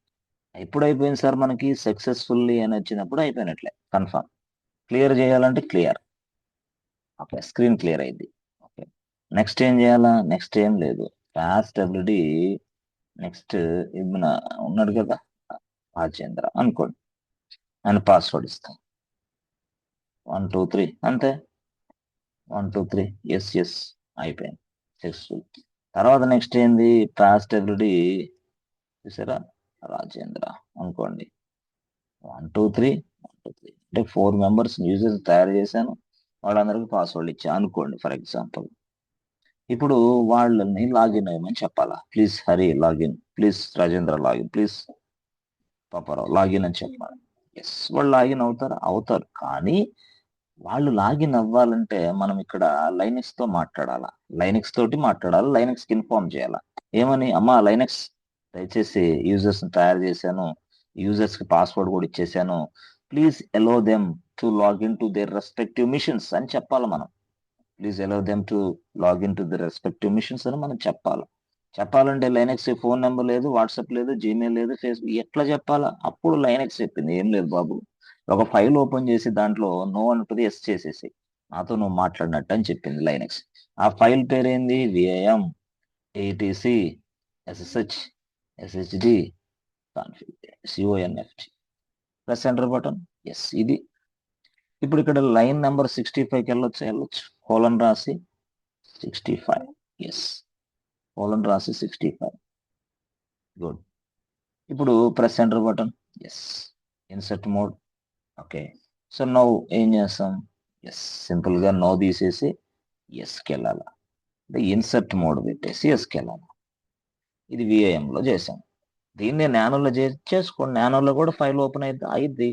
ఎప్పుడు అయిపోయింది సార్? మనకి సక్సెస్ఫుల్లీ అని వచ్చినప్పుడు అయిపోయినట్లే, కన్ఫర్మ్. క్లియర్ చేయాలంటే క్లియర్. ఓకే. స్క్రీన్ క్లియర్ అయింది. ఓకే. నెక్స్ట్ ఏం చేయాలా? నెక్స్ట్ ఏం లేదు. పాస్టబిలిటీ నెక్స్ట్ ఇబ్న ఉన్నాడు కదా, రాజేంద్ర అనుకోండి, ఆయన పాస్వర్డ్ ఇస్తాం. 123, అంతే. 123, ఎస్ ఎస్, అయిపోయింది, సక్సెస్ఫుల్. తర్వాత నెక్స్ట్ ఏంది? పాస్టబిలిటీ చూసారా, రాజేంద్ర అనుకోండి. 1 2 3 అంటే 4 మెంబర్స్ యూజర్స్ తయారు చేశాను, వాళ్ళందరికీ పాస్వర్డ్ ఇచ్చా అనుకోండి ఫర్ ఎగ్జాంపుల్. ఇప్పుడు వాళ్ళని లాగిన్ అయ్యమని చెప్పాలా, please Hari login, please Rajendra login, please Paparao login అని చెప్పాలి. ఎస్, వాళ్ళు లాగిన్ అవుతారు. కానీ వాళ్ళు లాగిన్ అవ్వాలంటే మనం ఇక్కడ లైనక్స్ తో మాట్లాడాలా, లైనక్స్ తోటి మాట్లాడాలి, లైనక్స్ కి ఇన్ఫార్మ్ చేయాలా. ఏమని, అమ్మా లైనక్స్ దయచేసి యూజర్స్ తయారు చేశాను, యూజర్స్ కి పాస్వర్డ్ కూడా ఇచ్చేసాను, please allow them to login to their respective machines అని చెప్పాలి మనం. Please allow them to login to the respective machines అని మనం చెప్పాలి. చెప్పాలంటే లైనక్స్ ఫోన్ నెంబర్ లేదు, వాట్సాప్ లేదు, జీమెయిల్ లేదు, ఫేస్బుక్, ఎట్లా చెప్పాలా? అప్పుడు లైనక్స్ చెప్పింది, ఏం లేదు బాబు, ఒక ఫైల్ ఓపెన్ చేసి దాంట్లో నో ఉంటుంది, ఎస్ చేసేసి నాతో నువ్వు మాట్లాడినట్టు అని చెప్పింది లైనక్స్. ఆ ఫైల్ పేరేంది, V I M E T C S S H S H D config C O N F T. Press enter button. Yes, ఇది. ఇప్పుడు ఇక్కడ లైన్ నెంబర్ 65కి వెళ్ళొచ్చు, కోలన్ రాసి 65. ఎస్, కోలన్ రాసి 65. గుడ్. ఇప్పుడు press enter button. Yes, insert mode. Okay, so now ఏం చేస్తాం, ఎస్, సింపుల్ గా నో తీసేసి ఎస్కి వెళ్ళాలి, ఇన్సర్ట్ మోడ్ పెట్టేసి ఎస్కి వెళ్ళాలి. ఇది VIM లో చేసాం. దీన్ని నానోలో చేసుకోండి, నానోలో కూడా ఫైల్ ఓపెన్ అయింది.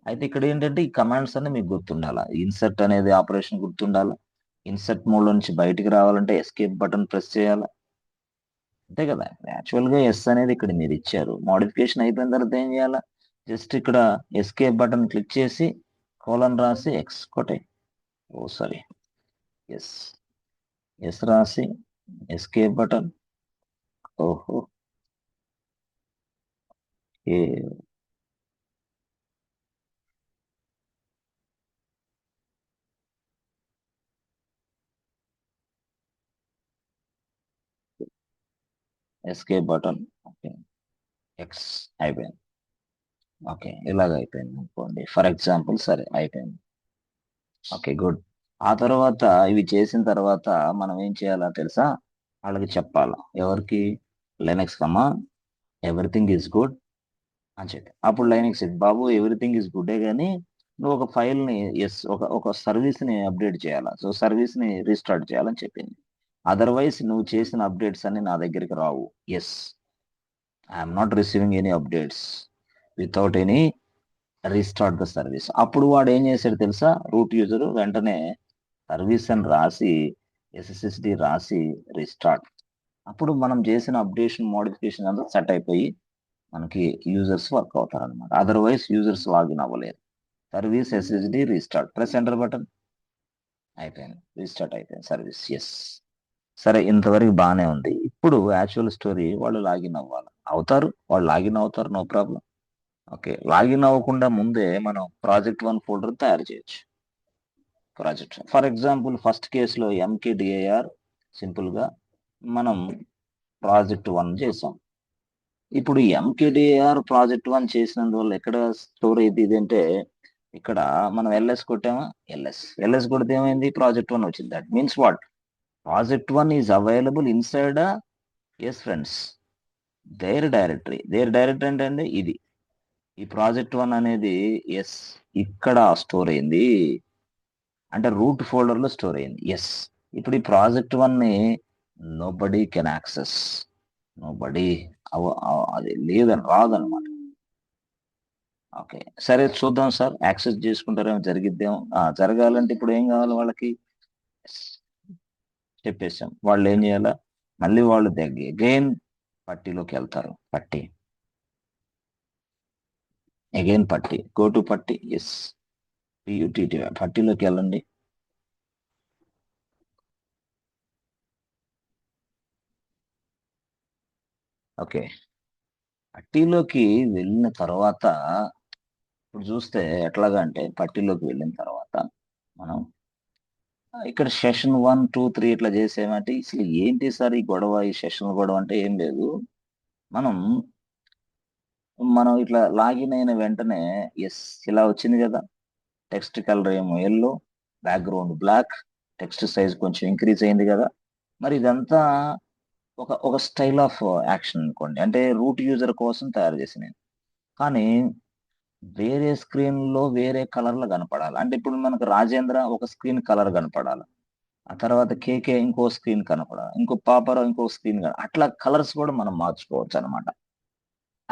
అయితే ఇక్కడ ఏంటంటే ఈ కమాండ్స్ అన్ని మీకు గుర్తుండాలా, ఇన్సర్ట్ అనేది ఆపరేషన్ గుర్తుండాలా, ఇన్సర్ట్ మోడ్ నుంచి బయటికి రావాలంటే ఎస్కేప్ బటన్ ప్రెస్ చేయాలా, అంతే కదా. యాక్చువల్ గా ఎస్ అనేది ఇక్కడ మీరు ఇచ్చారు, మోడిఫికేషన్ అయిపోయిన తర్వాత ఏం చేయాలా, జస్ట్ ఇక్కడ ఎస్కేప్ బటన్ క్లిక్ చేసి కోలన్ రాసి ఎక్స్ కొట్టే, ఓ సారీ, ఎస్, ఎస్ రాసి ఎస్కేప్ బటన్, ఓహో, ఏ ఎస్కేప్ బటన్, ఓకే, ఎక్స్ అయిపోయింది. ఓకే, ఇలాగ అయిపోయింది అనుకోండి ఫర్ ఎగ్జాంపుల్, సరే అయిపోయింది. Okay, good. ఆ తర్వాత ఇవి చేసిన తర్వాత మనం ఏం చేయాలో తెలుసా, వాళ్ళకి చెప్పాలా, ఎవరికి, లైనక్స్ కమ్మా ఎవ్రీథింగ్ ఈజ్ గుడ్ అని చెప్పి. అప్పుడు లైనక్స్ బాబు ఎవ్రీథింగ్ ఈజ్ గుడ్డే కానీ నువ్వు ఒక ఫైల్ ని, ఎస్, ఒక సర్వీస్ ని అప్డేట్ చేయాలా, సో సర్వీస్ ని రీస్టార్ట్ చేయాలని చెప్పింది. అదర్వైజ్ నువ్వు చేసిన అప్డేట్స్ అన్ని నా దగ్గరికి రావు. Yes, I'm not receiving any updates without any restart the service. అప్పుడు వాడు ఏం చేశాడు తెలుసా, రూట్ యూజర్ వెంటనే సర్వీస్ అని రాసి SSHD రాసి రీస్టార్ట్. అప్పుడు మనం చేసిన అప్డేషన్ మోడిఫికేషన్ అంతా సెట్ అయిపోయి మనకి యూజర్స్ వర్క్ అవుతారు అనమాట. అదర్వైజ్ యూజర్స్ లాగిన్ అవ్వలేదు. Service SSHD restart, press enter button, అయిపోయింది, రీస్టార్ట్ అయిపోయింది సర్వీస్. ఎస్, సరే, ఇంతవరకు బాగానే ఉంది. ఇప్పుడు యాక్చువల్ స్టోరీ, వాళ్ళు లాగిన్ అవ్వాలి, అవుతారు, వాళ్ళు లాగిన్ అవుతారు, నో ప్రాబ్లం. ఓకే, లాగిన్ అవ్వకుండా ముందే మనం project1 ఫోల్డర్ తయారు చేయొచ్చు. ప్రాజెక్ట్ ఫర్ ఎగ్జాంపుల్ ఫస్ట్ కేసులో MKDIR సింపుల్ గా మనం project1 చేసాం. ఇప్పుడు MKDIR project1 చేసినందువల్ల ఎక్కడ స్టోర్ అయింది ఇది అంటే, ఇక్కడ మనం LS కొట్టామా, LS కొడితే ఏమైంది, project1 వచ్చింది. That means what, project1 is available inside yes friends their directory అంటే ఇది, ఈ project1 అనేది ఎస్ ఇక్కడ స్టోర్ అయింది, అంటే రూట్ ఫోల్డర్ లో స్టోర్ అయింది. ఎస్, ఇప్పుడు ఈ project1 ని నోబడీ కెన్ యాక్సెస్, నోబడీ, అది లేదని రాదనమాట. ఓకే, సరే చూద్దాం సార్, యాక్సెస్ చేసుకుంటారేమో, జరిగిద్దేమో. జరగాలంటే ఇప్పుడు ఏం కావాలి వాళ్ళకి, Yes, చెప్పేసాం. వాళ్ళు ఏం చేయాలా, మళ్ళీ వాళ్ళు అగైన్ పట్టీలోకి వెళ్తారు, పట్టీ, అగైన్ పట్టీ, గో టు పట్టీ, ఎస్, PUTT పట్టీలోకి వెళ్ళండి. ఓకే, పట్టీలోకి వెళ్ళిన తర్వాత ఇప్పుడు చూస్తే ఎట్లాగా అంటే, పట్టీలోకి వెళ్ళిన తర్వాత మనం ఇక్కడ సెషన్ 1 2 3 ఇట్లా చేసేమంటే, అసలు ఏంటి సార్ ఈ గొడవ, ఈ సెషన్ గొడవ అంటే ఏం లేదు. మనం మనం ఇట్లా లాగిన్ అయిన వెంటనే ఎస్ ఇలా వచ్చింది కదా, టెక్స్ట్ కలర్ ఏమో yellow, background black, text size కొంచెం ఇంక్రీజ్ అయింది కదా. మరి ఇదంతా ఒక స్టైల్ ఆఫ్ యాక్షన్ అనుకోండి, అంటే రూట్ యూజర్ కోసం తయారు చేసిన నేను. కానీ వేరే స్క్రీన్ లో వేరే కలర్ లో కనపడాలి. అంటే ఇప్పుడు మనకు రాజేంద్ర ఒక స్క్రీన్ కలర్ కనపడాలి, ఆ తర్వాత కేకే ఇంకో స్క్రీన్ కనపడాలి, ఇంకో పాపరావు ఇంకో స్క్రీన్ అట్లా కలర్స్ కూడా మనం మార్చుకోవచ్చు అనమాట.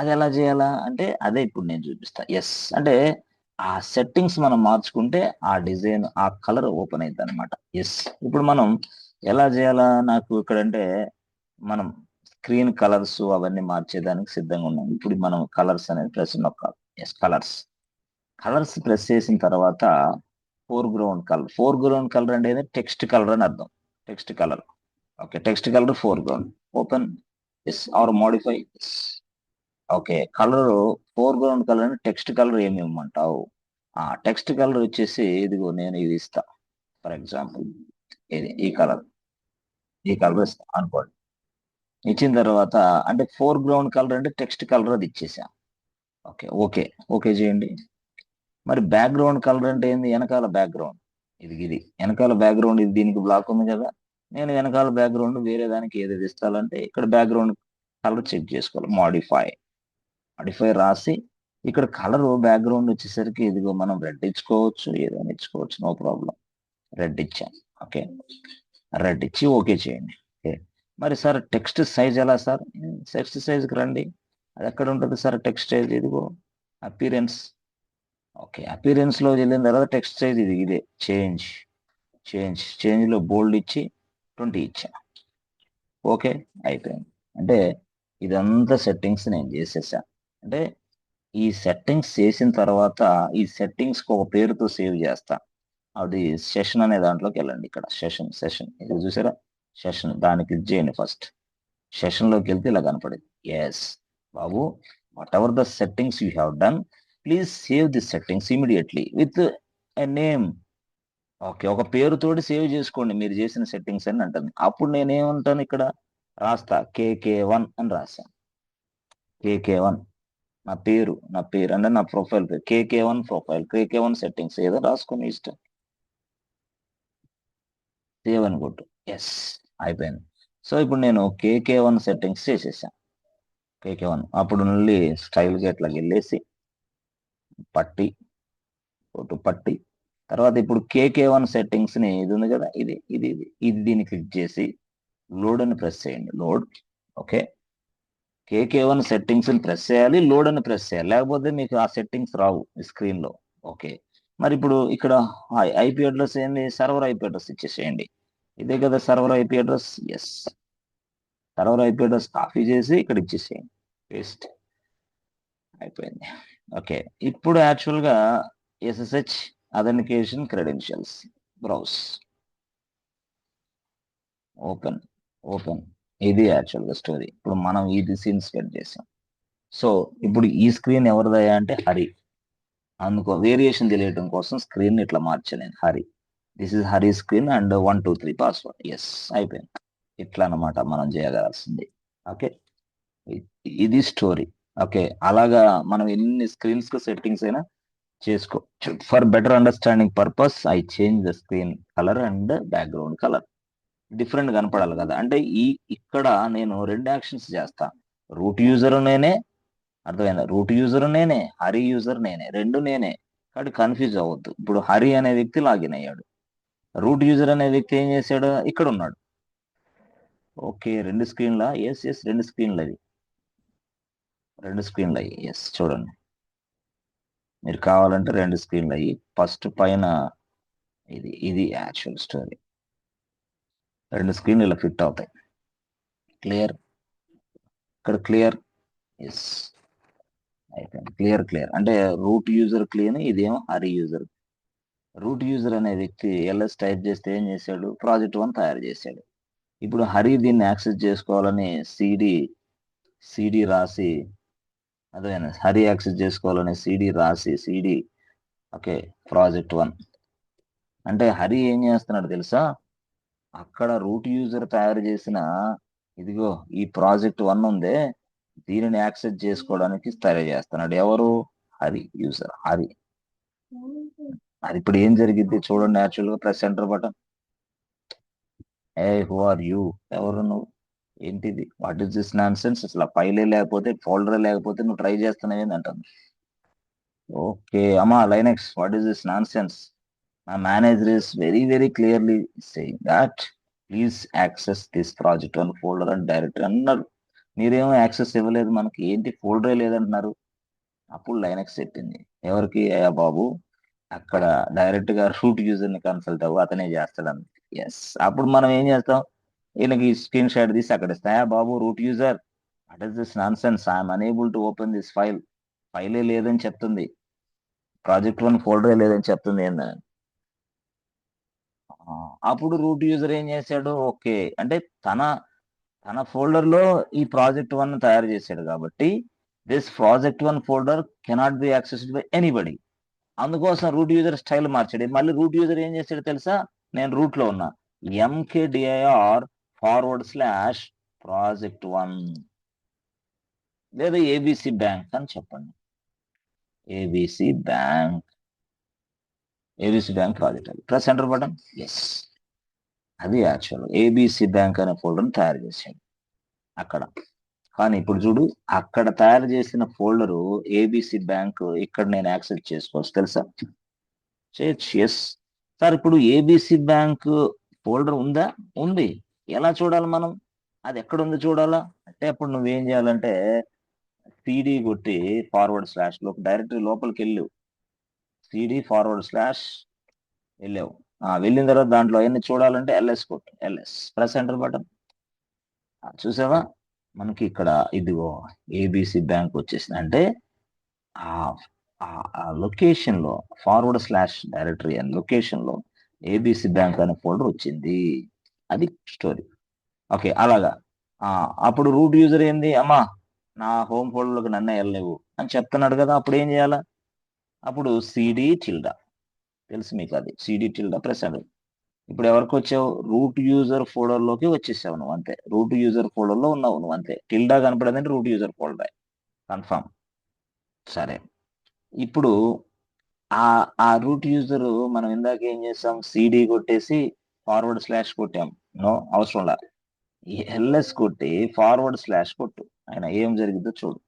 అది ఎలా చేయాలా అంటే అదే ఇప్పుడు నేను చూపిస్తా. ఎస్, అంటే ఆ సెట్టింగ్స్ మనం మార్చుకుంటే ఆ డిజైన్ ఆ కలర్ ఓపెన్ అవుతుంది అనమాట. ఎస్, ఇప్పుడు మనం ఎలా చేయాలా, నాకు ఇక్కడ అంటే మనం స్క్రీన్ కలర్స్ అవన్నీ మార్చేదానికి సిద్ధంగా ఉన్నాం. ఇప్పుడు మనం కలర్స్ అనేది ప్రెస్ నొక్కాలి. Yes, colours. కలర్స్ ప్రెస్ చేసిన తర్వాత ఫోర్ గ్రౌండ్ కలర్ అంటే టెక్స్ట్ కలర్ అని అర్థం. Text colour. Okay, text colour foreground. Open. Yes or modify. Okay, colour foreground colour అని టెక్స్ట్ కలర్ ఏమి ఇవ్వమంటావు? ఆ టెక్స్ట్ కలర్ వచ్చేసి ఇదిగో నేను ఇది ఇస్తా. ఫర్ ఎగ్జాంపుల్ ఇది ఈ కలర్ ఇస్తా అనుకోండి. ఇచ్చిన తర్వాత అంటే ఫోర్ గ్రౌండ్ కలర్ అంటే టెక్స్ట్ కలర్ అది ఇచ్చేసాం. ఓకే ఓకే ఓకే చేయండి. మరి బ్యాక్గ్రౌండ్ కలర్ అంటే ఏంది? వెనకాల బ్యాక్గ్రౌండ్. ఇది వెనకాల బ్యాక్గ్రౌండ్, ఇది దీనికి బ్లాక్ ఉంది కదా. నేను వెనకాల బ్యాక్గ్రౌండ్ వేరే దానికి ఏది ఇస్తానంటే ఇక్కడ బ్యాక్గ్రౌండ్ కలర్ చెక్ చేసుకోవాలి. మాడిఫై రాసి ఇక్కడ కలర్ బ్యాక్గ్రౌండ్ వచ్చేసరికి ఇదిగో మనం రెడ్ ఇచ్చుకోవచ్చు, ఏదైనా ఇచ్చుకోవచ్చు, నో ప్రాబ్లం. రెడ్ ఇచ్చాం. ఓకే, రెడ్ ఇచ్చి ఓకే చేయండి. ఓకే, మరి సార్ టెక్స్ట్ సైజ్ ఎలా సార్? టెక్స్ట్ సైజ్కి రండి. అది ఎక్కడ ఉంటుంది సార్ టెక్స్ట్ సైజ్? ఇదిగో అపీరెన్స్. ఓకే, అపీరెన్స్ లో వెళ్ళిన తర్వాత టెక్స్ట్ సైజ్ ఇదే చేంజ్ లో బోల్డ్ ఇచ్చి 20 ఇచ్చా. ఓకే, అయిపోయింది. అంటే ఇదంతా సెట్టింగ్స్ నేను చేసేసా. అంటే ఈ సెట్టింగ్స్ చేసిన తర్వాత ఈ సెట్టింగ్స్ కి ఒక పేరుతో సేవ్ చేస్తా. అది సెషన్ అనే దాంట్లోకి వెళ్ళండి. ఇక్కడ సెషన్ ఇది చూసారా? సెషన్, దాన్ని క్లిక్ చేయండి. ఫస్ట్ సెషన్ లోకి వెళ్తే ఇలా కనపడింది. ఎస్ బాబు, what ever the settings you have done, please save the settings immediately with a name. Okay, ఒక పేరుతోటి సేవ్ చేసుకోండి మీరు చేసిన సెట్టింగ్స్ అని అంటుంది. అప్పుడు నేనేమంటాను ఇక్కడ రాస్తా KK1 అని రాశాను. KK1 నా పేరు అంటే నా ప్రొఫైల్ పేరు KK1 ప్రొఫైల్, KK1 సెట్టింగ్స్ ఏదో రాసుకుని ఇష్టం. సేవ్ అని కొట్టు. ఎస్, అయిపోయింది. సో ఇప్పుడు నేను KK1 సెట్టింగ్స్ చేసేసాను. KK1 అప్పుడు మళ్ళీ స్టైల్గా ఇట్లా వెళ్ళేసి పట్టి పట్టి తర్వాత ఇప్పుడు KK1 సెట్టింగ్స్ ని ఇది ఉంది కదా, ఇది దీన్ని క్లిక్ చేసి లోడ్ అని ప్రెస్ చేయండి. లోడ్. ఓకే, KK1 సెట్టింగ్స్ ని ప్రెస్ చేయాలి, లోడ్ అని ప్రెస్ చేయాలి, లేకపోతే మీకు ఆ సెట్టింగ్స్ రావు స్క్రీన్ లో. ఓకే, మరి ఇప్పుడు ఇక్కడ IP అడ్రస్ ఏంది? సర్వర్ IP అడ్రస్ ఇచ్చేసేయండి. ఇదే కదా server IP address. Yes, server IP address copy చేసి ఇక్కడ ఇచ్చేసేయండి. పేస్ట్. అయిపోయింది. ఓకే, ఇప్పుడు యాక్చువల్ గా SSH authentication credentials browse open. Open. ఇది యాక్చువల్ గా స్టోరీ. ఇప్పుడు మనం ఇది సీన్ సెట్ చేసాం. సో ఇప్పుడు ఈ స్క్రీన్ ఎవరిదయ్యా అంటే హరి. అందుకో వేరియేషన్ తెలియడం కోసం స్క్రీన్ ఇట్లా మార్చాను. Hari, this is Hari screen and 123 password. Yes, అయిపోయింది. ఇట్లా అన్నమాట మనం చేయగలసింది. ఓకే, ఇది స్టోరీ. ఓకే, అలాగా మనం ఎన్ని స్క్రీన్స్ కు సెట్టింగ్స్ అయినా చేసుకోవచ్చు. For better understanding purpose I change the screen colour and background colour. Different కనపడాలి కదా. అంటే ఇక్కడ నేను రెండు యాక్షన్స్ చేస్తా. రూట్ యూజర్ నేనే, అర్థమైందా? రూట్ యూజర్ నేనే, హరి యూజర్ నేనే, రెండు నేనే. కాబట్టి కన్ఫ్యూజ్ అవ్వద్దు. ఇప్పుడు హరి అనే వ్యక్తి లాగిన్ అయ్యాడు, రూట్ యూజర్ అనే వ్యక్తి ఏం చేశాడు? ఇక్కడ ఉన్నాడు. ఓకే, రెండు స్క్రీన్ల. ఎస్ ఎస్, రెండు స్క్రీన్లు అయ్యి. ఎస్, చూడండి మీరు కావాలంటే రెండు స్క్రీన్లు అయ్యి. ఫస్ట్ పైన ఇది యాక్చువల్ స్టోరీ. రెండు స్క్రీన్లు ఇలా ఫిట్ అవుతాయి. క్లియర్? ఇక్కడ క్లియర్. ఎస్, అయిపోయింది. క్లియర్ అంటే రూట్ యూజర్ క్లియర్, ఇదేమో హరి యూజర్. రూట్ యూజర్ అనే వ్యక్తి LS టైప్ చేస్తే ఏం చేశాడు? ప్రాజెక్ట్ 1 తయారు చేశాడు. ఇప్పుడు హరి దీన్ని యాక్సెస్ చేసుకోవాలని సిడి రాసి, అదే హరి యాక్సెస్ చేసుకోవాలని సిడి. ఓకే, ప్రాజెక్ట్ 1 అంటే హరి ఏం చేస్తున్నాడు తెలుసా? అక్కడ రూట్ యూజర్ తయారు చేసిన ఇదిగో ఈ ప్రాజెక్ట్ 1 ఉందే, దీనిని యాక్సెస్ చేసుకోవడానికి తయారు చేస్తున్నాడు. ఎవరు? హరి. అది ఇప్పుడు ఏం జరిగింది చూడండి. యాక్చువల్ గా press enter button. Who are you? ఎవరు నువ్వు? ఏంటిది, what is this nonsense, అసలు ఫైలే లేకపోతే ఫోల్డరే లేకపోతే నువ్వు ట్రై చేస్తున్నావు ఏంటంటాను. ఓకే అమ్మా Linux, what is this nonsense, my manager is very very clearly saying that please access this project one folder and directory అన్నారు. మీరేమో యాక్సెస్ ఇవ్వలేదు, మనకి ఏంటి ఫోల్డరే లేదంటున్నారు. అప్పుడు లైనక్స్ చెప్పింది ఎవరికి, అయ్యా బాబు అక్కడ డైరెక్ట్ గా రూట్ యూజర్ ని కన్సల్ట్ అవ్వు, అతనే చేస్తాడని. ఎస్, అప్పుడు మనం ఏం చేస్తాం, ఈయనకి స్క్రీన్ షాట్ తీసి అక్కడ ఇస్తాం, అయ్యా బాబు root user, what is this nonsense, I'm unable to open this file, ఫైలే లేదని చెప్తుంది, ప్రాజెక్ట్ వన్ ఫోల్డరే లేదని చెప్తుంది ఏందని. ఆ, అప్పుడు రూట్ యూజర్ ఏం చేశాడు, ఓకే అంటే తన తన ఫోల్డర్ లో ఈ ప్రాజెక్ట్ వన్ తయారు చేశాడు కాబట్టి this project one folder cannot B accessed by anybody. అందుకోసం రూట్ యూజర్ స్టైల్ మార్చాడు. మళ్ళీ రూట్ యూజర్ ఏం చేశాడు తెలుసా, నేను రూట్ లో ఉన్నా, M K D I R forward slash project one లేదా ఏబిసి బ్యాంక్ అని చెప్పండి. A B C bank, A B C bank project, అది ప్రెస్ ఎంటర్ బటన్. ఎస్, అది యాక్చువల్ ఏబిసి బ్యాంక్ అనే ఫోల్డర్ తయారు చేశాడు అక్కడ. కానీ ఇప్పుడు చూడు, అక్కడ తయారు చేసిన ఫోల్డరు ఏబిసి బ్యాంక్ ఇక్కడ నేను యాక్సెస్ చేసుకోవచ్చు తెలుసా, చేయొచ్చు. ఎస్ సార్, ఇప్పుడు ఏబిసి బ్యాంక్ ఫోల్డర్ ఉందా, ఉంది. ఎలా చూడాలి మనం, అది ఎక్కడ ఉంది చూడాలా అంటే అప్పుడు నువ్వేం చేయాలంటే సిడి కొట్టి ఫార్వర్డ్ స్లాష్ లో డైరెక్టరీ లోపలికి వెళ్ళు, సిడి ఫార్వర్డ్ స్లాష్ వెళ్ళావు, వెళ్ళిన తర్వాత దాంట్లో అవన్నీ చూడాలంటే ఎల్ఎస్ కొట్టు, ఎల్ఎస్ ప్రెస్ ఎంటర్ బటన్. చూసావా, మనకి ఇక్కడ ఇదిగో ఏబిసి బ్యాంక్ వచ్చేసింది. అంటే ఆ ఆ లొకేషన్ లో forward slash directory and location లో ఏబిసి బ్యాంక్ అనే ఫోల్డర్ వచ్చింది. అది స్టోరీ. ఓకే అలాగా. ఆ, అప్పుడు రూట్ యూజర్ ఏంది, అమ్మా నా హోమ్ ఫోల్డర్లోకి నన్నే వెళ్ళలేవు అని చెప్తున్నాడు కదా, అప్పుడు ఏం చేయాలా, అప్పుడు సిడి టిల్డా, తెలుసు మీకు అది, సిడి టిల్డా ప్రెస్ అండ్ ఇప్పుడు ఎవరికి వచ్చావు, రూట్ యూజర్ ఫోల్డర్ లోకి వచ్చేసావు నువ్వు అంతే, రూట్ యూజర్ ఫోల్డర్ లో ఉన్నావు నువ్వు అంతే, టిల్డా కనపడదంటే రూట్ యూజర్ ఫోల్డర్ కన్ఫర్మ్. సరే, ఇప్పుడు ఆ ఆ రూట్ యూజర్ మనం ఇందాక ఏం చేసాం, సిడి కొట్టేసి ఫార్వర్డ్ స్లాష్ కొట్టాం, నో అవసరం లా, ఎల్ఎస్ కొట్టి ఫార్వర్డ్ స్లాష్ కొట్టు, ఆయన ఏం జరిగిందో చూడు.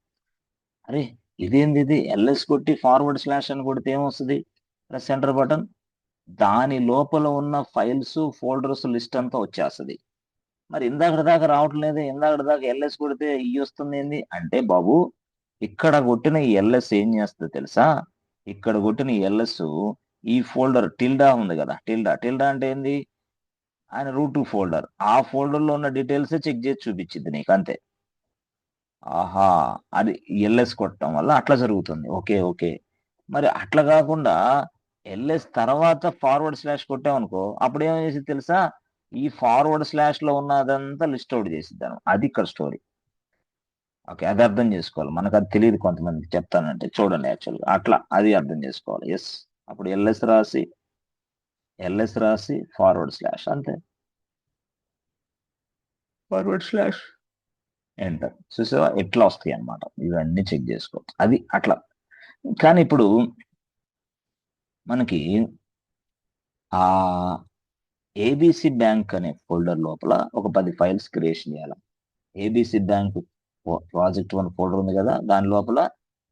అరే ఇదేంది, ఇది ఎల్ఎస్ కొట్టి ఫార్వర్డ్ స్లాష్ అని కొడితే ఏమొస్తుంది, ప్రెస్ ఎంటర్ బటన్, దాని లోపల ఉన్న ఫైల్స్ ఫోల్డర్స్ లిస్ట్ అంతా వచ్చేస్తుంది. మరి ఇందాక దాకా రావట్లేదు, ఇందాక దాకా ఎల్ఎస్ కొడితే ఈ వస్తుంది ఏంది అంటే బాబు, ఇక్కడ కొట్టిన ఈ ఎల్ఎస్ ఏం చేస్తుంది తెలుసా, ఇక్కడ కొట్టిన ఎల్ఎస్ ఈ ఫోల్డర్ టిల్డా ఉంది కదా, టిల్డా టిల్డా అంటే ఏంది, ఆయన రూట్ ఫోల్డర్, ఆ ఫోల్డర్ లో ఉన్న డీటెయిల్స్ చెక్ చేసి చూపించింది నీకు అంతే. ఆహా, అది ఎల్ఎస్ కొట్టడం వల్ల అట్లా జరుగుతుంది. ఓకే ఓకే, మరి అట్లా కాకుండా ఎల్ఎస్ తర్వాత ఫార్వర్డ్ స్లాష్ కొట్టామనుకో, అప్పుడు ఏం చేసి తెలుసా, ఈ ఫార్వర్డ్ స్లాష్ లో ఉన్నదంతా లిస్ట్ అవుట్ చేసిద్దాను, అది ఇక్కడ స్టోరీ. ఓకే, అది అర్థం చేసుకోవాలి, మనకు అది తెలియదు కొంతమందికి, చెప్తానంటే చూడండి యాక్చువల్గా అట్లా అది అర్థం చేసుకోవాలి. ఎస్, అప్పుడు ఎల్ఎస్ రాసి ఫార్వర్డ్ స్లాష్ అంతే, ఫార్వర్డ్ స్లాష్ ఎంటర్, చూసావా ఎట్లా వస్తాయి అన్నమాట, ఇవన్నీ చెక్ చేసుకో, అది అట్లా. కానీ ఇప్పుడు మనకి ఆ ఏబిసి బ్యాంక్ అనే ఫోల్డర్ లోపల ఒక 10 ఫైల్స్ క్రియేషన్ చేయాలి. A B C bank project one folder ఉంది కదా, దాని లోపల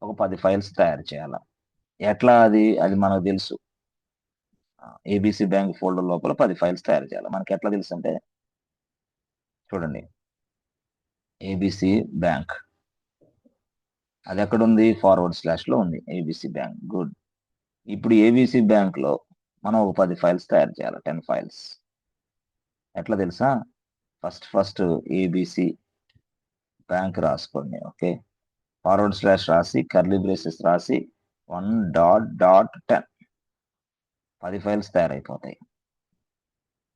ఒక 10 ఫైల్స్ తయారు చేయాలి. ఎట్లా, అది అది మనకు తెలుసు, ఏబిసి బ్యాంక్ ఫోల్డర్ లోపల 10 ఫైల్స్ తయారు చేయాలి, మనకి ఎట్లా తెలుసు అంటే చూడండి, ఏబిసి బ్యాంక్ అది ఎక్కడ ఉంది, ఫార్వర్డ్ స్లాష్ లో ఉంది ఏబిసి బ్యాంక్, గుడ్. ఇప్పుడు ఏబిసి బ్యాంక్ లో మనం ఒక 10 ఫైల్స్ తయారు చేయాలి, 10 ఫైల్స్. ఎట్లా తెలుసా, ఫస్ట్ ఏబిసి బ్యాంక్ రాసుకోండి, ఓకే, ఫార్వర్డ్ స్లాష్ రాసి కర్లీ బ్రేసెస్ రాసి 1.10, 10 ఫైల్స్ తయారైపోతాయి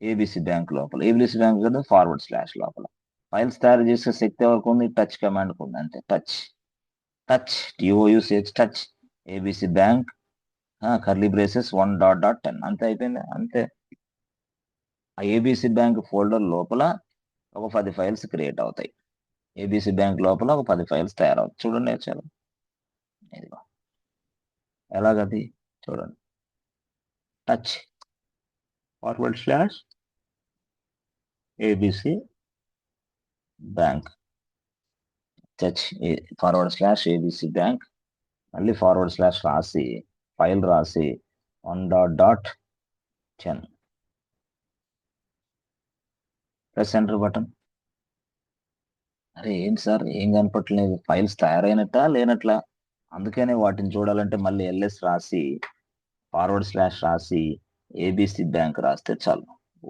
ఏబిసి బ్యాంక్ లోపల. ఏబిసి బ్యాంక్ కదా ఫార్వర్డ్ స్లాష్ లోపల ఫైల్స్ తయారు చేసే శక్తి ఎవరికి ఉంది, టచ్ కమాండ్ ఉంది అంతే, touch touch T O U C H touch ABC bank curly braces 1.10 అంతే, అయిపోయింది అంతే. ఆ ఏబిసి బ్యాంక్ ఫోల్డర్ లోపల ఒక 10 ఫైల్స్ క్రియేట్ అవుతాయి, ఏబిసి బ్యాంక్ లోపల ఒక 10 ఫైల్స్ తయారవుతాయి. చూడండి చాలా, ఇదిగో ఎలాగది చూడండి, touch forward slash A B C bank touch forward slash A B C bank, మళ్ళీ ఫార్వర్డ్ స్లాష్ రాసి ఫైల్ రాసి 1.10 ప్రెస్ ఎంటర్ బటన్. అరే ఏంటి సార్ ఏం కనపట్లేదు, ఫైల్స్ తయారైనట్టా లేనట్లా? అందుకనే వాటిని చూడాలంటే మళ్ళీ ఎల్ఎస్ రాసి ఫార్వర్డ్ స్లాష్ రాసి ఏబిసి బ్యాంక్ రాస్తే చాలు.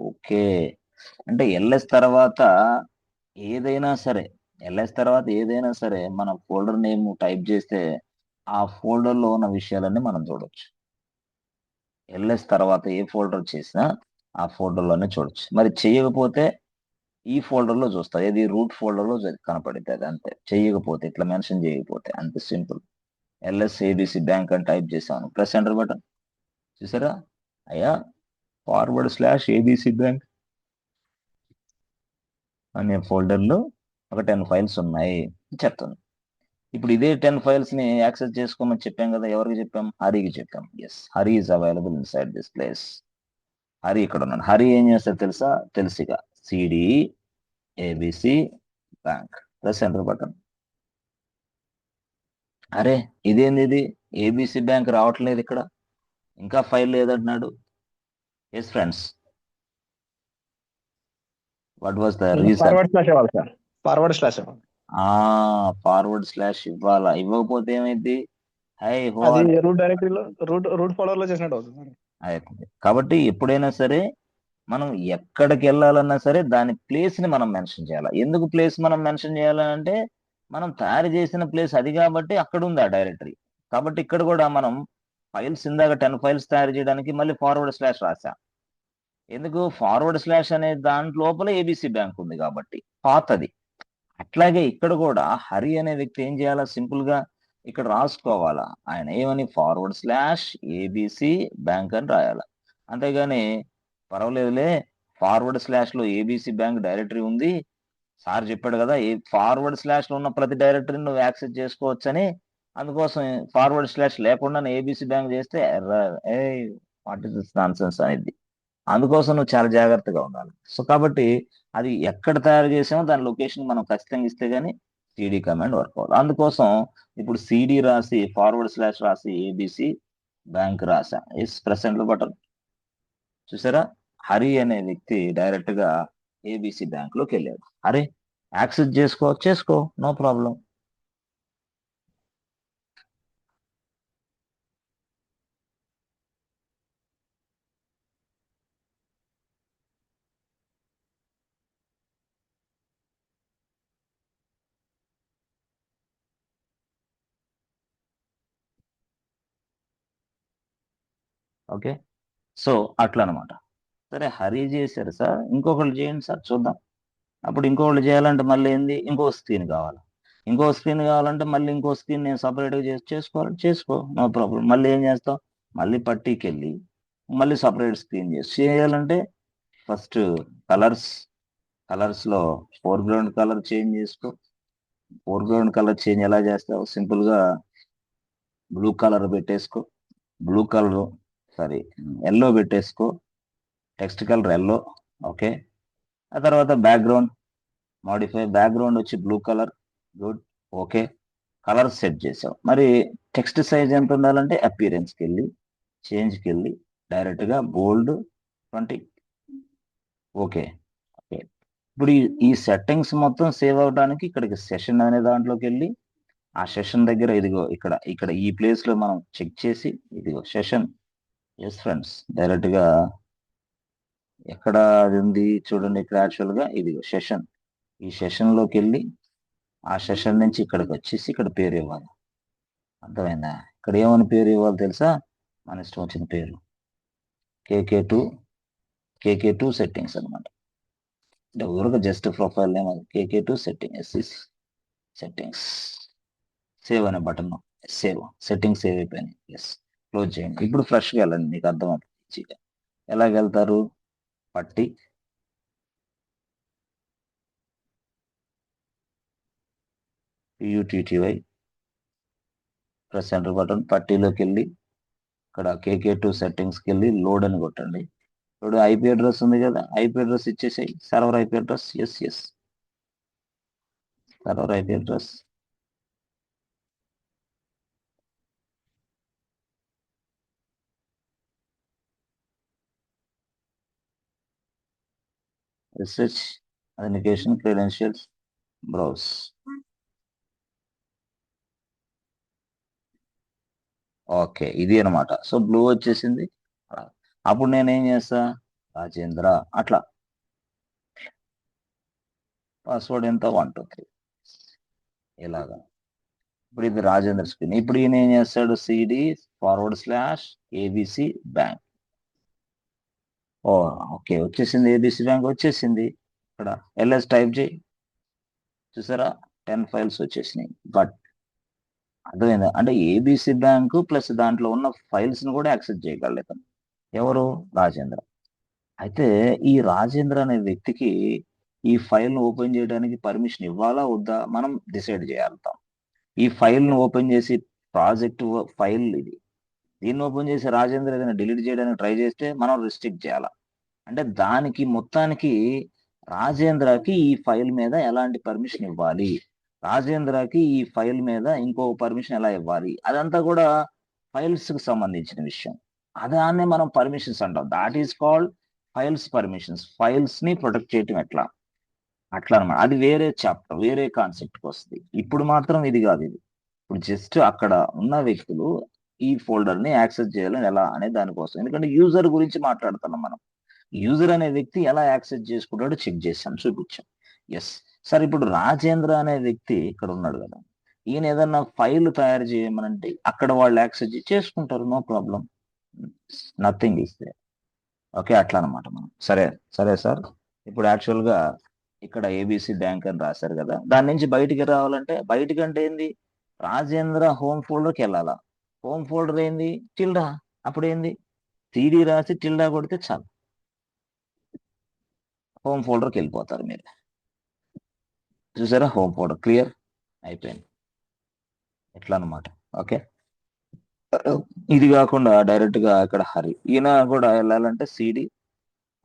ఓకే, అంటే ఏదైనా సరే ఎల్ఎస్ తర్వాత ఏదైనా సరే మన ఫోల్డర్ నేమ్ టైప్ చేస్తే ఆ ఫోల్డర్లో ఉన్న విషయాలన్నీ మనం చూడొచ్చు. ఎల్ఎస్ తర్వాత ఏ ఫోల్డర్ చేసినా ఆ ఫోల్డర్లోనే చూడొచ్చు. మరి చేయకపోతే ఈ ఫోల్డర్లో చూస్తా, ఏది రూట్ ఫోల్డర్లో కనపడుతుంది. అది అంతే, చేయకపోతే ఇట్లా మెన్షన్ చేయకపోతే అంతే సింపుల్. ఎల్ఎస్ ఏబిసి బ్యాంక్ అని టైప్ చేసాను, ప్రెస్ ఎంటర్ బటన్. చూసారా అయ్యా, ఫార్వర్డ్ స్లాష్ ఏబిసి బ్యాంక్ అనే ఫోల్డర్లో ఒక 10 ఫైల్స్ ఉన్నాయి చెప్తాను. ఇప్పుడు ఇదే 10 ఫైల్స్ ని యాక్సెస్ చేసుకోమని చెప్పాం కదా, ఎవరికి చెప్పాం? హరికి చెప్పాం. Yes, Hari is available inside this place. Hari ఇక్కడ ఉన్నాడు. హరి ఏం చేస్తాడు తెలుసా? తెలుసుగా, cd ABC bank, press enter button. అరే ఇదేంది ఇది, ఏబిసి బ్యాంక్ రావట్లేదు ఇక్కడ, ఇంకా ఫైల్ లేదంటున్నాడు. Yes friends, what was the reason? Forward slash ఇవ్వాలి సార్, ఫార్వర్డ్ స్లాష్ ఇవ్వాలి. ఫార్వర్డ్ స్లాష్ ఇవ్వాలా? ఇవ్వకపోతే ఏమైంది? హై హో అది రూట్ డైరెక్టరీలో రూట్ ఫోల్డర్ లో చేసినట్టు అవుతుంది. అవుతుంది. కాబట్టి ఎప్పుడైనా సరే మనం ఎక్కడికి వెళ్ళాలన్నా సరే దాని ప్లేస్ ని మనం మెన్షన్ చేయాలి. ఎందుకు ప్లేస్ మనం మెన్షన్ చేయాలంటే మనం తయారు చేసిన ప్లేస్ అది కాబట్టి అక్కడ ఉంది ఆ డైరెక్టరీ. కాబట్టి ఇక్కడ కూడా మనం ఫైల్స్ ఇందాక 10 ఫైల్స్ తయారు చేయడానికి మళ్ళీ ఫార్వర్డ్ స్లాష్ రాసా. ఎందుకు? ఫార్వర్డ్ స్లాష్ అనే దాని లోపల ఏబిసి బ్యాంక్ ఉంది కాబట్టి పాతది. అట్లాగే ఇక్కడ కూడా హరి అనే వ్యక్తి ఏం చేయాలా? సింపుల్ గా ఇక్కడ రాసుకోవాలా, ఆయన ఏమని? ఫార్వర్డ్ స్లాష్ ఏబిసి బ్యాంక్ అని రాయాలా. అంతేగాని పర్వాలేదులే, ఫార్వర్డ్ స్లాష్ లో ఏబిసి బ్యాంక్ డైరెక్టరీ ఉంది, సార్ చెప్పాడు కదా ఏ ఫార్వర్డ్ స్లాష్ లో ఉన్న ప్రతి డైరెక్టరీని నువ్వు యాక్సెస్ చేసుకోవచ్చని, అందుకోసం ఫార్వర్డ్ స్లాష్ లేకుండా ఏబిసి బ్యాంక్ చేస్తే ఏ what is this nonsense అనేది. అందుకోసం నువ్వు చాలా జాగ్రత్తగా ఉండాలి. సో కాబట్టి అది ఎక్కడ తయారు చేసామో దాని లొకేషన్ మనం ఖచ్చితంగా ఇస్తే గానీ సిడి కమాండ్ వర్క్ అవ్వాలి. అందుకోసం ఇప్పుడు సిడి రాసి ఫార్వర్డ్ స్లాష్ రాసి ఏబిసి బ్యాంక్ రాసా, ఎస్ ప్రెసెంట్ బటన్. చూసారా, హరి అనే వ్యక్తి డైరెక్ట్ గా ఏబిసి బ్యాంక్ లోకి వెళ్ళాడు. హరి యాక్సెస్ చేసుకో, నో ప్రాబ్లం. ఓకే, సో అట్లా అనమాట. సరే హరి చేశారు సార్, ఇంకొకళ్ళు చేయండి సార్ చూద్దాం. అప్పుడు ఇంకొకళ్ళు చేయాలంటే మళ్ళీ ఏంది, ఇంకో స్క్రీన్ కావాలి. ఇంకో స్క్రీన్ కావాలంటే మళ్ళీ ఇంకో స్క్రీన్ నేను సపరేట్గా చేసుకోవాలి, చేసుకో, నో ప్రాబ్లం. మళ్ళీ ఏం చేస్తావు? మళ్ళీ పట్టీకి వెళ్ళి మళ్ళీ సపరేట్ స్క్రీన్ చేయాలంటే ఫస్ట్ కలర్స్లో ఫోర్గ్రౌండ్ కలర్ చేంజ్ చేసుకో. ఫోర్గ్రౌండ్ కలర్ చేంజ్ ఎలా చేస్తావు? సింపుల్గా బ్లూ కలర్ పెట్టేసుకో, ఎల్లో పెట్టేసుకో, టెక్స్ట్ కలర్ ఎల్లో. ఓకే, ఆ తర్వాత బ్యాక్గ్రౌండ్ బ్యాక్గ్రౌండ్ వచ్చి blue colour. Good, okay, colour set చేసావు. మరి టెక్స్ట్ సైజ్ ఎంత ఉండాలంటే అపీరెన్స్కి వెళ్ళి చేంజ్కి వెళ్ళి డైరెక్ట్గా బోల్డ్ 20. Okay, okay. ఇప్పుడు ఈ సెట్టింగ్స్ మొత్తం సేవ్ అవడానికి ఇక్కడికి సెషన్ అనే దాంట్లోకి వెళ్ళి ఆ సెషన్ దగ్గర ఇదిగో ఇక్కడ ఇక్కడ ఈ ప్లేస్ లో మనం చెక్ చేసి ఇదిగో సెషన్. ఎస్ ఫ్రెండ్స్, డైరెక్ట్గా ఎక్కడ అది ఉంది చూడండి, ఇక్కడ యాక్చువల్ గా ఇదిగో సెషన్. ఈ సెషన్ లోకి వెళ్ళి ఆ సెషన్ నుంచి ఇక్కడికి వచ్చేసి ఇక్కడ పేరు ఇవ్వాలి. అర్థమైందా? ఇక్కడ ఏమని పేరు ఇవ్వాలి తెలుసా? మన ఇష్టం వచ్చిన పేరు, కేకే2 కేకే2 సెట్టింగ్స్ అనమాట. ఊరుగా జస్ట్ ప్రొఫైల్ నేమ్ అది, కేకే2 సెట్టింగ్, ఎస్సిసి సెట్టింగ్స్. సేవ్ అనే బటన్, సెట్టింగ్స్ సేవ్ అయిపోయినాయి. ఎస్, క్లోజ్ చేయండి. ఇప్పుడు ఫ్రెష్గా వెళ్ళండి, మీకు అర్థమవుతుంది. ఎలాగెళ్తారు? పట్టి యూటీటీవై ప్రెస్ ఎంటర్ బటన్, పట్టీలోకి వెళ్ళి ఇక్కడ కేకే2 సెట్టింగ్స్కి వెళ్ళి లోడ్ అని కొట్టండి. ఇప్పుడు ఐపీ అడ్రస్ ఉంది కదా, ఐపీ అడ్రస్ ఇచ్చేసాయి, server IP address. Yes yes, server IP address research authentication credentials browse. Okay, ఇది అనమాట. సో బ్లూ వచ్చేసింది. అప్పుడు నేనేం చేస్తా, రాజేంద్ర అట్లా పాస్వర్డ్ ఎంత 1 2 3 ఇలాగా. ఇప్పుడు ఇది రాజేంద్ర స్క్రీన్. ఇప్పుడు ఈయన ఏం చేస్తాడు, CD/ABC బ్యాంక్. ఓ ఓకే, వచ్చేసింది. ఏబిసి బ్యాంక్ వచ్చేసింది. ఇక్కడ LS టైప్ చేయి, చూసారా 10 ఫైల్స్ వచ్చేసినాయి. బట్ అర్థమైందా, అంటే ఏబిసి బ్యాంకు ప్లస్ దాంట్లో ఉన్న ఫైల్స్ ని కూడా యాక్సెస్ చేయగలుగుతాం. ఎవరు, రాజేంద్ర. అయితే ఈ రాజేంద్ర అనే వ్యక్తికి ఈ ఫైల్ ను ఓపెన్ చేయడానికి పర్మిషన్ ఇవ్వాలా వద్దా మనం డిసైడ్ చేయగలుగుతాం. ఈ ఫైల్ ను ఓపెన్ చేసి ప్రాజెక్ట్ ఫైల్ ఇది, దీన్ని ఓపెన్ చేసి రాజేంద్ర ఏదైనా డిలీట్ చేయడానికి ట్రై చేస్తే మనం రిస్ట్రిక్ట్ చేయాలా. అంటే దానికి మొత్తానికి రాజేంద్రకి ఈ ఫైల్ మీద ఎలాంటి పర్మిషన్ ఇవ్వాలి, రాజేంద్రకి ఈ ఫైల్ మీద ఇంకో పర్మిషన్ ఎలా ఇవ్వాలి, అదంతా కూడా ఫైల్స్ కి సంబంధించిన విషయం. అదాన్ని మనం పర్మిషన్స్ అంటాం. That is called files permissions. Files ని ప్రొటెక్ట్ చేయటం ఎట్లా, అట్లా అనమాట. అది వేరే చాప్టర్, వేరే కాన్సెప్ట్కి వస్తుంది. ఇప్పుడు మాత్రం ఇది కాదు. ఇది ఇప్పుడు జస్ట్ అక్కడ ఉన్న వ్యక్తులు ఈ ఫోల్డర్ ని యాక్సెస్ చేయాలని ఎలా అనే దానికోసం, ఎందుకంటే యూజర్ గురించి మాట్లాడుతున్నాం మనం. యూజర్ అనే వ్యక్తి ఎలా యాక్సెస్ చేసుకుంటాడో చెక్ చేసాం, చూపించాం. ఎస్ సార్, ఇప్పుడు రాజేంద్ర అనే వ్యక్తి ఇక్కడ ఉన్నాడు కదా, ఈయన ఏదన్నా ఫైల్ తయారు చేయమనంటే అక్కడ వాళ్ళు యాక్సెస్ చేసుకుంటారు, no problem, nothing is there. Okay, అట్లా అనమాట మనం. సరే సరే సార్, ఇప్పుడు యాక్చువల్ గా ఇక్కడ ఏబిసి బ్యాంక్ అని రాశారు కదా, దాని నుంచి బయటికి రావాలంటే బయటికంటే ఏంది, రాజేంద్ర హోమ్ ఫోల్డర్కి వెళ్ళాలా. హోమ్ ఫోల్డర్ ఏంది, టిల్డా. అప్పుడు ఏంది, సిడి రాసి టిల్డా కొడితే చాలు, హోమ్ ఫోల్డర్కి వెళ్ళిపోతారు మీరు. చూసారా, హోమ్ ఫోల్డర్ క్లియర్ అయిపోయింది. ఎట్లా అనమాట. ఓకే, ఇది కాకుండా డైరెక్ట్ గా ఇక్కడ హరి, ఈయన కూడా వెళ్ళాలంటే సిడి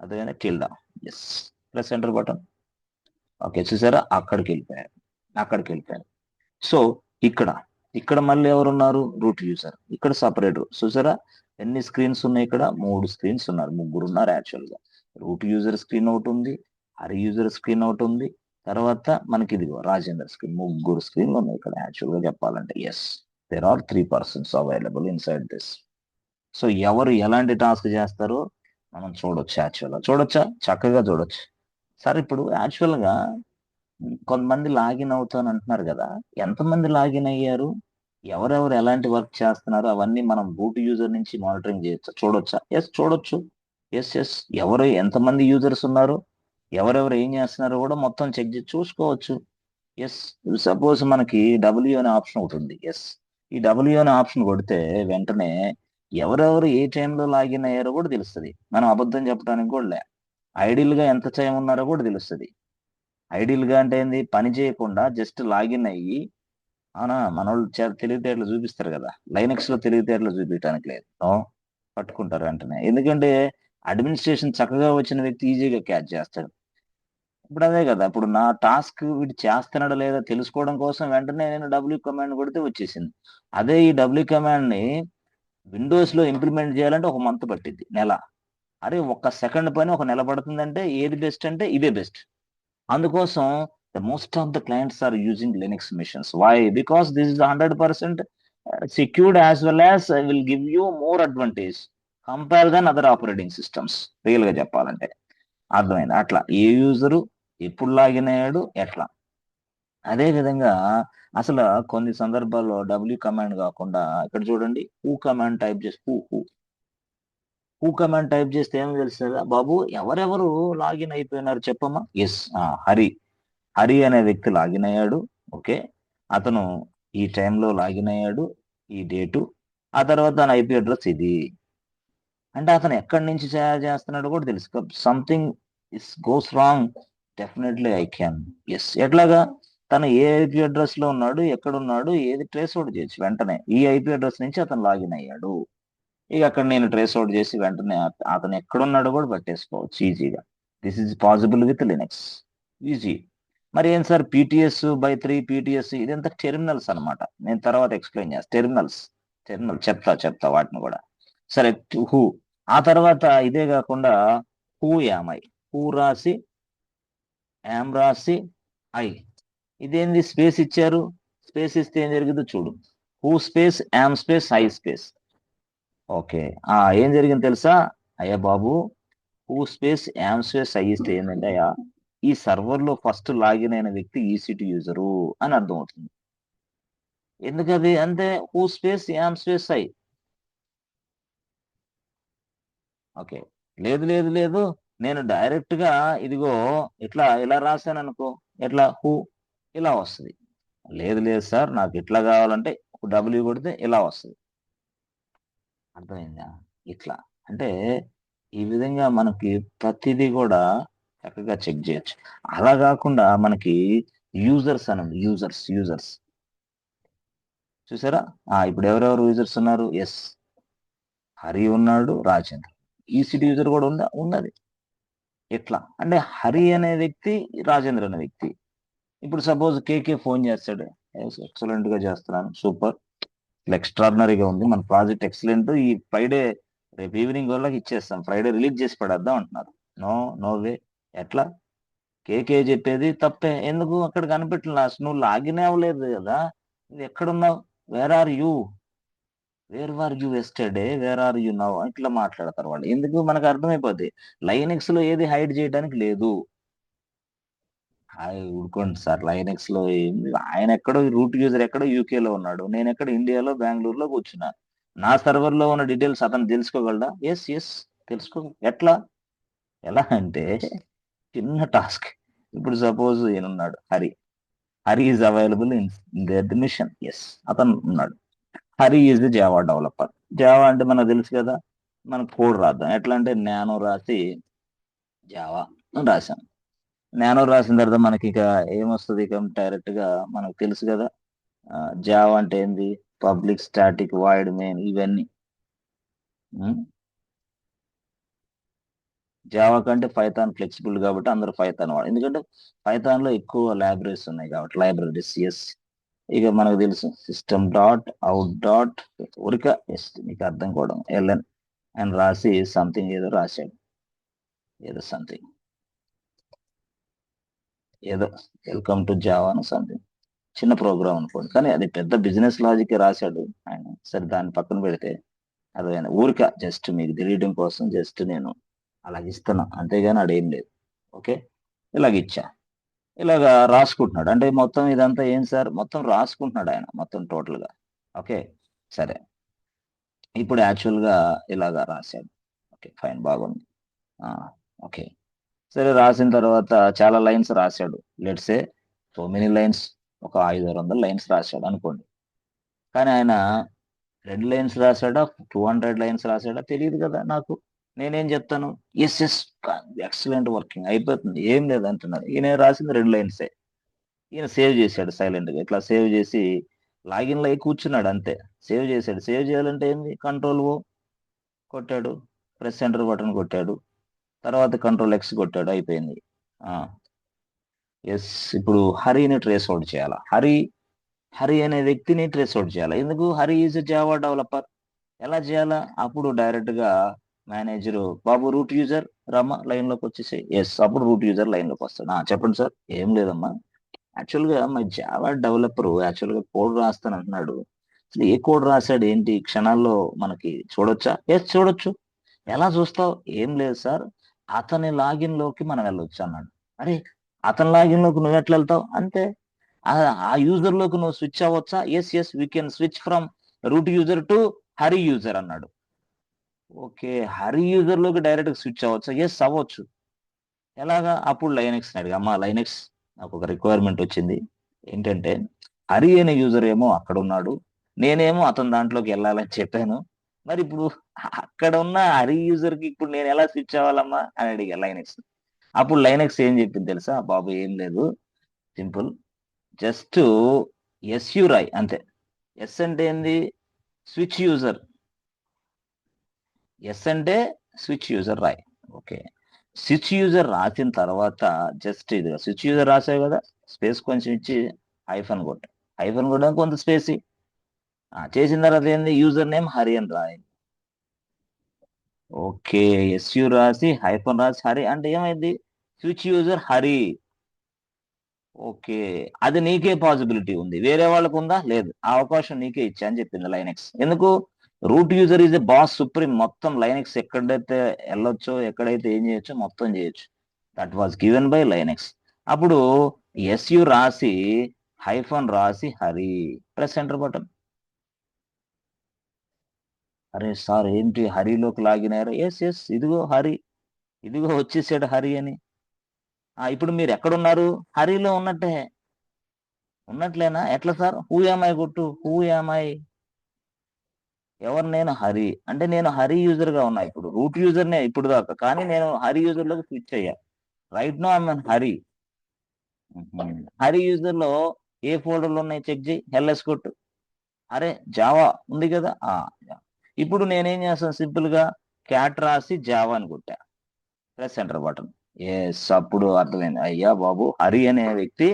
అదే tilde, yes plus enter button. Okay, చూసారా, అక్కడికి వెళ్ళిపోయారు, అక్కడికి వెళ్ళిపోయారు. సో ఇక్కడ ఇక్కడ మళ్ళీ ఎవరున్నారు, రూట్ యూజర్. ఇక్కడ సపరేట్ చూసారా, ఎన్ని స్క్రీన్స్ ఉన్నాయి, ఇక్కడ 3 స్క్రీన్స్ ఉన్నారు, 3 ఉన్నారు యాక్చువల్ గా. రూట్ యూజర్ స్క్రీన్ ఒకటి ఉంది, హరి యూజర్ స్క్రీన్ ఒకటి ఉంది, తర్వాత మనకి ఇది రాజేందర్ స్క్రీన్. 3 స్క్రీన్లు ఉన్నాయి ఇక్కడ యాక్చువల్ గా చెప్పాలంటే. Yes, there are 3 persons available inside this. So ఎవరు ఎలాంటి టాస్క్ చేస్తారో మనం చూడొచ్చు, యాక్చువల్ గా చూడొచ్చా, చక్కగా చూడొచ్చు. సార్ ఇప్పుడు యాక్చువల్ గా కొంతమంది లాగిన్ అవుతాను అంటున్నారు కదా, ఎంతమంది లాగిన్ అయ్యారు, ఎవరెవరు ఎలాంటి వర్క్ చేస్తున్నారు, అవన్నీ మనం బూట్ యూజర్ నుంచి మానిటరింగ్ చేయొచ్చు, చూడొచ్చా. ఎస్ చూడొచ్చు. ఎస్ ఎస్, ఎవరు ఎంతమంది యూజర్స్ ఉన్నారు, ఎవరెవరు ఏం చేస్తున్నారో కూడా మొత్తం చెక్ చేసి చూసుకోవచ్చు. ఎస్, సపోజ్ మనకి డబ్ల్యూ అనే ఆప్షన్ ఒకటి ఉంది. ఎస్, ఈ డబ్ల్యూ అనే ఆప్షన్ కొడితే వెంటనే ఎవరెవరు ఏ టైంలో లాగిన్ అయ్యారో కూడా తెలుస్తుంది. మనం అబద్ధం చెప్పడానికి కూడా లే, ఐడియల్ గా ఎంత టైం ఉన్నారో కూడా తెలుస్తుంది. ఐడియల్ గా అంటే ఏంది, పని చేయకుండా జస్ట్ లాగిన్ అయ్యి, అవునా, మన వాళ్ళు తెలివితేటలు చూపిస్తారు కదా, లైనక్స్ లో తెలివితేటలు చూపించడానికి లేదు, పట్టుకుంటారు వెంటనే. ఎందుకంటే అడ్మినిస్ట్రేషన్ చక్కగా వచ్చిన వ్యక్తి ఈజీగా క్యాచ్ చేస్తాడు. ఇప్పుడు అదే కదా, ఇప్పుడు నా టాస్క్ వీడు చేస్తున్నాడు లేదా తెలుసుకోవడం కోసం వెంటనే నేను డబ్ల్యూ కమాండ్ కొడితే వచ్చేసింది. అదే ఈ డబ్ల్యూ కమాండ్ ని విండోస్ లో ఇంప్లిమెంట్ చేయాలంటే 1 మంత్ పట్టింది, నెల. అరే 1 సెకండ్ పని 1 నెల పడుతుందంటే ఏది బెస్ట్ అంటే ఇదే బెస్ట్. అందుకోసం the most of the clients are using Linux machines. Why? Because this is 100% secured, as well as will give you more advantage compare than other operating systems. Real గా చెప్పాలంటే అర్థమైంది. అట్లా ఏ యూజరు ఎప్పుడు login అయ్యాడు ఎట్లా. అదే విధంగా అసలు కొన్ని సందర్భాల్లో డబ్ల్యూ కమాండ్ కాకుండా ఇక్కడ చూడండి, హూ కమాండ్ టైప్ చేసి హూ కమాండ్ టైప్ చేస్తే ఏం తెలుస్తుందా బాబు, ఎవరెవరు లాగిన్ అయిపోయినారు చెప్పమ్మా. ఎస్, హరి అనే వ్యక్తి లాగిన్ అయ్యాడు. ఓకే, అతను ఈ టైంలో లాగిన్ అయ్యాడు, ఈ డేటు, ఆ తర్వాత తన ఐపీ అడ్రస్ ఇది. అంటే అతను ఎక్కడి నుంచి చేస్తున్నాడో కూడా తెలుసు. Something is goes wrong, definitely I can. Yes, ఎట్లాగా, తను ఏ ఐపీ అడ్రస్ లో ఉన్నాడు, ఎక్కడ ఉన్నాడు, ఏది ట్రేస్ అవుట్ చేయొచ్చు వెంటనే. ఈ ఐపీ అడ్రస్ నుంచి అతను లాగిన్ అయ్యాడు, ఇక అక్కడ నేను ట్రేస్ అవుట్ చేసి వెంటనే అతను ఎక్కడున్నాడో కూడా పట్టేసుకోవచ్చు ఈజీగా. This is possible with Linux, easy. మరి ఏం సార్ PTS/3 PTS ఇదంతా టెర్మినల్స్ అన్నమాట. నేను తర్వాత ఎక్స్ప్లెయిన్ చేస్తాను. టెర్మినల్ చెప్తా వాటిని కూడా. సరే, హూ. ఆ తర్వాత ఇదే కాకుండా హూ యామై, హూ రాసి యామ్ రాసి ఐ. ఇదేంది స్పేస్ ఇచ్చారు? స్పేస్ ఇస్తే ఏం జరిగిందో చూడు. Who space am space I space. Okay. ఏం జరిగింది తెలుసా అయ్యా బాబు? Who space am space I ఇస్తే ఏంటంటే అయ్యా, ఈ సర్వర్ లో ఫస్ట్ లాగిన్ అయిన వ్యక్తి EC2 యూజరు అని అర్థం అవుతుంది. ఎందుకది అంటే who space am space I. Okay. లేదు, నేను డైరెక్ట్ గా ఇదిగో ఇలా రాశాను అనుకో, ఎట్లా హూ ఇలా వస్తుంది. లేదు సార్, నాకు ఇట్లా కావాలంటే W కొడితే ఇలా వస్తుంది. అర్థమైందా? ఇట్లా అంటే ఈ విధంగా మనకి ప్రతిదీ కూడా చక్కగా చెక్ చేయొచ్చు. అలా కాకుండా మనకి యూజర్స్ అని ఉంది. యూజర్స్ చూసారా? ఇప్పుడు ఎవరెవరు యూజర్స్ ఉన్నారు? ఎస్, హరి ఉన్నాడు, రాజేంద్ర. EC2 యూజర్ కూడా ఉన్నది. ఎట్లా అంటే హరి అనే వ్యక్తి, రాజేంద్ర అనే వ్యక్తి. ఇప్పుడు సపోజ్ కేకే ఫోన్ చేస్తాడు, ఎక్సలెంట్ గా చేస్తున్నాను, సూపర్, ఎక్స్ట్రాడినరీగా ఉంది, మన ప్రాజెక్ట్ ఎక్సలెంట్, ఈ ఫ్రైడే రేపు ఈవినింగ్ వాళ్ళకి ఇచ్చేస్తాం, ఫ్రైడే రిలీజ్ చేసి పడేద్దాం అంటున్నారు. No way. ఎట్లా? కేకే చెప్పేది తప్పే. ఎందుకు అక్కడ కనిపెట్టిన నువ్వు లాగిన్ అవ్వలేదు కదా, ఇది ఎక్కడున్నావు, where are you yesterday, where are you now, ఇట్లా మాట్లాడతారు వాళ్ళు. ఎందుకు? మనకు అర్థమైపోద్ది లైనెక్స్ లో ఏది హైడ్ చేయడానికి లేదు. ఊరుకోండి సార్, లైనెక్స్ లో ఆయన ఎక్కడో రూట్ యూజర్ ఎక్కడో యూకేలో ఉన్నాడు, నేను ఎక్కడ ఇండియాలో బెంగళూరులో కూర్చున్నా. నా సర్వర్ లో ఉన్న డీటెయిల్స్ అతను తెలుసుకోగలడా? ఎస్ తెలుసుకో. ఎలా అంటే చిన్న టాస్క్. ఇప్పుడు సపోజ్ ఈయనున్నాడు Hari is available in the machine. Yes, అతను ఉన్నాడు. Hari is the Java developer. Java అంటే మనకు తెలుసు కదా, మనం కోడ్ రాద్దాం. ఎట్లా అంటే నానో రాసి జావా అని రాశాం. నానో రాసిన తర్వాత మనకి ఇక ఏమొస్తుంది? ఇక డైరెక్ట్ గా మనకు తెలుసు కదా, జావా అంటే ఏంది, పబ్లిక్ స్టాటిక్ వాయిడ్ మెయిన్, ఇవన్నీ. జావా కంటే పైథాన్ ఫ్లెక్సిబుల్ కాబట్టి అందరూ పైథాన్ వాడు, ఎందుకంటే పైథాన్ లో ఎక్కువ లైబ్రరీస్ ఉన్నాయి కాబట్టి. Libraries yes. ఇక మనకు తెలుసు system.out. ఉరిక ఎస్, మీకు అర్థం కూడా LN అని రాసి సంథింగ్ ఏదో రాశాడు, ఏదో వెల్కమ్ టు జావా అని సంథింగ్, చిన్న ప్రోగ్రామ్ అనుకోండి, కానీ అది పెద్ద బిజినెస్ లాజిక్ రాశాడు ఆయన. సరే, దాన్ని పక్కన పెడితే అది ఆయన ఊరిక జస్ట్ మీకు తెలియడం కోసం జస్ట్ నేను అలాగ ఇస్తున్నా, అంతేగాని అడేం లేదు. ఓకే, ఇలాగ ఇచ్చా, ఇలాగా రాసుకుంటున్నాడు. అంటే మొత్తం ఇదంతా ఏం సార్, మొత్తం రాసుకుంటున్నాడు ఆయన మొత్తం టోటల్ గా. ఓకే, సరే, ఇప్పుడు యాక్చువల్ గా ఇలాగా రాశాడు. ఓకే, ఫైన్, బాగుంది. ఓకే, సరే, రాసిన తర్వాత చాలా లైన్స్ రాశాడు. లెట్సే సో మెనీ లైన్స్, ఒక 500 లైన్స్ రాశాడు అనుకోండి. కానీ ఆయన 2 లైన్స్ రాశాడా, 200 లైన్స్ రాశాడా తెలియదు కదా నాకు. నేనేం చెప్తాను, ఎస్ ఎక్సలెంట్ వర్కింగ్ అయిపోతుంది, ఏం లేదు అంటున్నాడు. ఈయన రాసింది 2 లైన్సే. ఈయన సేవ్ చేశాడు సైలెంట్ గా, ఇట్లా సేవ్ చేసి లాగిన్ లో కూర్చున్నాడు అంతే. సేవ్ చేశాడు. సేవ్ చేయాలంటే ఏంది, Ctrl+O కొట్టాడు, ప్రెస్ ఎంటర్ బటన్ కొట్టాడు, తర్వాత Ctrl+X కొట్టాడు, అయిపోయింది. ఎస్, ఇప్పుడు హరిని ట్రేస్ అవుట్ చేయాలా, హరి అనే వ్యక్తిని ట్రేస్ అవుట్ చేయాలా. ఎందుకు? Hari is Java developer. ఎలా చేయాలా? అప్పుడు డైరెక్ట్ గా మేనేజర్ బాబు రూట్ యూజర్ రమ్మ లైన్ లోకి వచ్చేసి, ఎస్, అప్పుడు రూట్ యూజర్ లైన్ లోకి వస్తాడు. చెప్పండి సార్. ఏం లేదమ్మా, యాక్చువల్ గా మా జావా డెవలపర్ యాక్చువల్ గా కోడ్ రాస్తాను అంటున్నాడు. అసలు ఏ కోడ్ రాశాడు ఏంటి, క్షణాల్లో మనకి చూడొచ్చా? ఎస్, చూడొచ్చు. ఎలా చూస్తావు? ఏం లేదు సార్, అతని లాగిన్ లోకి మనం వెళ్ళొచ్చు అన్నాడు. అరే, అతని లాగిన్ లోకి నువ్వు ఎట్లా వెళ్తావు? అంతే. ఆ యూజర్ లోకి నువ్వు స్విచ్ అవ్వచ్చా? Yes we can switch from root user to Hari user అన్నాడు. ఓకే, హరి యూజర్ లోకి డైరెక్ట్ స్విచ్ అవ్వచ్చా? ఎస్, అవ్వచ్చు. ఎలాగా? అప్పుడు లైనెక్స్ అడిగా, అమ్మా లైనెక్స్, నాకు ఒక రిక్వైర్మెంట్ వచ్చింది. ఏంటంటే హరి అనే యూజర్ ఏమో అక్కడ ఉన్నాడు, నేనేమో అతని దాంట్లోకి వెళ్ళాలని చెప్పాను. మరి ఇప్పుడు అక్కడ ఉన్న హరి యూజర్ కి ఇప్పుడు నేను ఎలా స్విచ్ అవ్వాలమ్మా అని అడిగా లైనెక్స్. అప్పుడు లైనెక్స్ ఏం చెప్పింది తెలుసా? బాబు ఏం లేదు, సింపుల్, జస్ట్ SU రాయ్ అంతే. ఎస్ అంటే ఏంది? Switch user. ఎస్ అంటే స్విచ్ యూజర్ రాయ్. ఓకే, స్విచ్ యూజర్ రాసిన తర్వాత జస్ట్ ఇది స్విచ్ యూజర్ రాసావు కదా, స్పేస్ కొంచెం ఇచ్చి హైఫన్ కొట్టు. హైఫన్ కొట్టడానికి కొంత స్పేస్ చేసిన తర్వాత ఏంది, యూజర్ నేమ్ హరి అని రాయి. ఓకే, ఎస్యు రాసి హైఫన్ రాసి హరి అంటే ఏమైంది, స్విచ్ యూజర్ హరి. ఓకే, అది నీకే పాసిబిలిటీ ఉంది, వేరే వాళ్ళకు ఉందా, లేదు. ఆ అవకాశం నీకే ఇచ్చా అని చెప్పింది లైనెక్స్. ఎందుకు, root user is a boss supreme, మొత్తం లైనెక్స్ ఎక్కడైతే వెళ్ళొచ్చో ఎక్కడైతే ఏం చేయొచ్చో మొత్తం చేయొచ్చు. That was given by Linux. అప్పుడు ఎస్యు రాసి హైఫన్ రాసి హరి, ప్రెస్ ఎంటర్ బటన్. అరే సార్ ఏంటి హరిలోకి లాగినారు, ఎస్ ఎస్ ఇదిగో హరి, ఇదిగో వచ్చేసాడు హరి అని. ఇప్పుడు మీరు ఎక్కడున్నారు, హరిలో ఉన్నట్టే, ఉన్నట్లేనా, ఎట్లా సార్, హూ యామై కొట్టు, హూ యామై, ఎవరు, నేను హరి అంటే నేను హరి యూజర్ గా ఉన్నా, ఇప్పుడు రూట్ యూజర్నే ఇప్పుడు దాకా, కానీ నేను హరి యూజర్ లోకి స్విచ్ అయ్యా. Right no I'm Hari. Hari user లో ఏ ఫోల్డర్లు ఉన్నాయి చెక్ చేయి, ఎల్ఎస్ కొట్టు. అరే జావా ఉంది కదా, ఇప్పుడు నేనేం చేస్తాను, సింపుల్ గా క్యాట్ రాసి జావా అని కొట్టా, ప్రెస్ ఎంటర్ బటన్. ఎస్, అప్పుడు అర్థమైంది, అయ్యా బాబు హరి అనే వ్యక్తి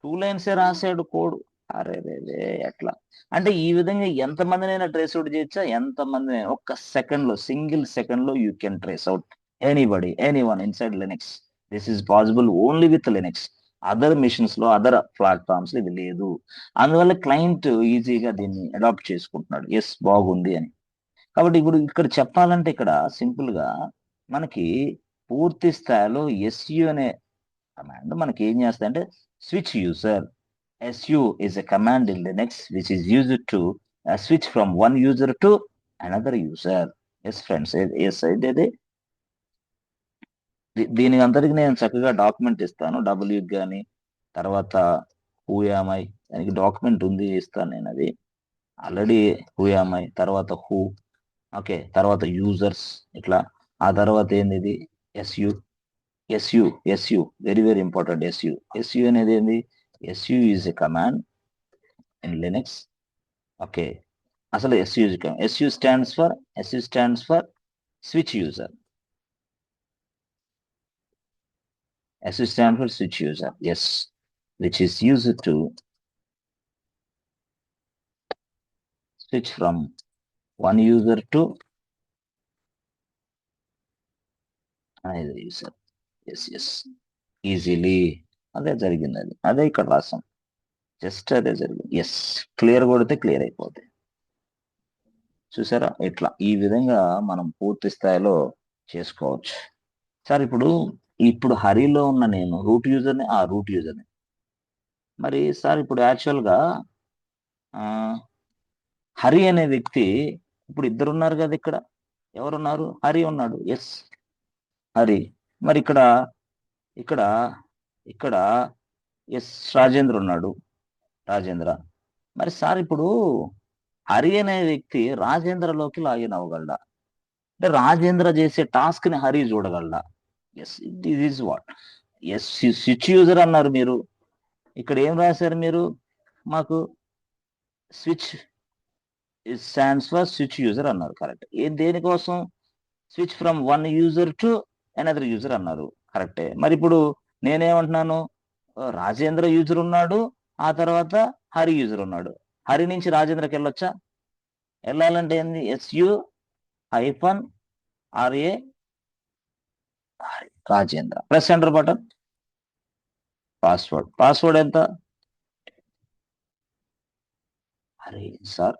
2 లైన్సే రాశాడు కోడ్. అరే రే ఎట్లా అంటే, ఈ విధంగా ఎంతమందినైనా ట్రేస్ అవుట్ చేయొచ్చా, ఎంతమంది, ఒక్క సెకండ్ లో, సింగిల్ సెకండ్ లో you can trace out anybody, anyone inside Linux. This is possible only with Linux. Other machines లో, అదర్ ప్లాట్ఫామ్స్ ఇది లేదు. అందువల్ల క్లయింట్ ఈజీగా దీన్ని అడాప్ట్ చేసుకుంటున్నాడు, ఎస్ బాగుంది అని. కాబట్టి ఇప్పుడు ఇక్కడ చెప్పాలంటే, ఇక్కడ సింపుల్ గా మనకి పూర్తి స్థాయిలో ఎస్యు అనే కమాండ్ మనకి ఏం చేస్తాయంటే, switch user. SU is a command in Linux which is used to switch from one user to another user. Yes, friends. Yes, ఇది దీనికి అంతటికి నేను చక్కగా డాక్యుమెంట్ ఇస్తాను, డబ్ల్యూ కానీ, తర్వాత హూయామై, దానికి డాక్యుమెంట్ ఉంది, ఇస్తాను నేను అది ఆల్రెడీ. హూయామై తర్వాత హూ, ఓకే, తర్వాత యూజర్స్, ఇట్లా. ఆ తర్వాత ఏంది ఇది, SU. SU SU very very important. SU అనేది ఏంది, SU is a command in Linux. Okay, అసలు SU stands for switch user. SU stands for switch user, yes, which is used to switch from one user to another user. Yes, easily. అదే జరిగింది, అదే ఇక్కడ రాసాం, just అదే జరిగింది. Yes, clear కొడితే clear అయిపోతుంది. చూసారా, ఇట్లా ఈ విధంగా మనం పూర్తి స్థాయిలో చేసుకోవచ్చు. సార్ ఇప్పుడు హరిలో ఉన్న నేను రూట్ యూజర్ని, మరి సార్ ఇప్పుడు యాక్చువల్గా హరి అనే వ్యక్తి, ఇప్పుడు ఇద్దరున్నారు కదా, ఇక్కడ ఎవరున్నారు, హరి ఉన్నాడు, ఎస్ హరి. మరి ఇక్కడ ఇక్కడ ఇక్కడ ఎస్ రాజేంద్ర ఉన్నాడు, రాజేంద్ర. మరి సార్ ఇప్పుడు హరి అనే వ్యక్తి రాజేంద్రలోకి లాగిన్ అవ్వగలడా, అంటే రాజేంద్ర చేసే టాస్క్ ని హరి చూడగలడా? Yes, this is what. Yes, switch user అన్నారు మీరు, ఇక్కడ ఏం రాశారు మీరు, మాకు switch stands for switch user అన్నారు, కరెక్ట్. దేనికోసం, switch from one user to another user అన్నారు, కరెక్టే. మరి ఇప్పుడు నేనేమంటున్నాను, రాజేంద్ర యూజర్ ఉన్నాడు, ఆ తర్వాత హరి యూజర్ ఉన్నాడు, హరి నుంచి రాజేంద్రకి వెళ్ళొచ్చా, వెళ్ళాలంటే ఏంది, S U hyphen R A Rajendra, press enter button. Password ఎంత, అరే సార్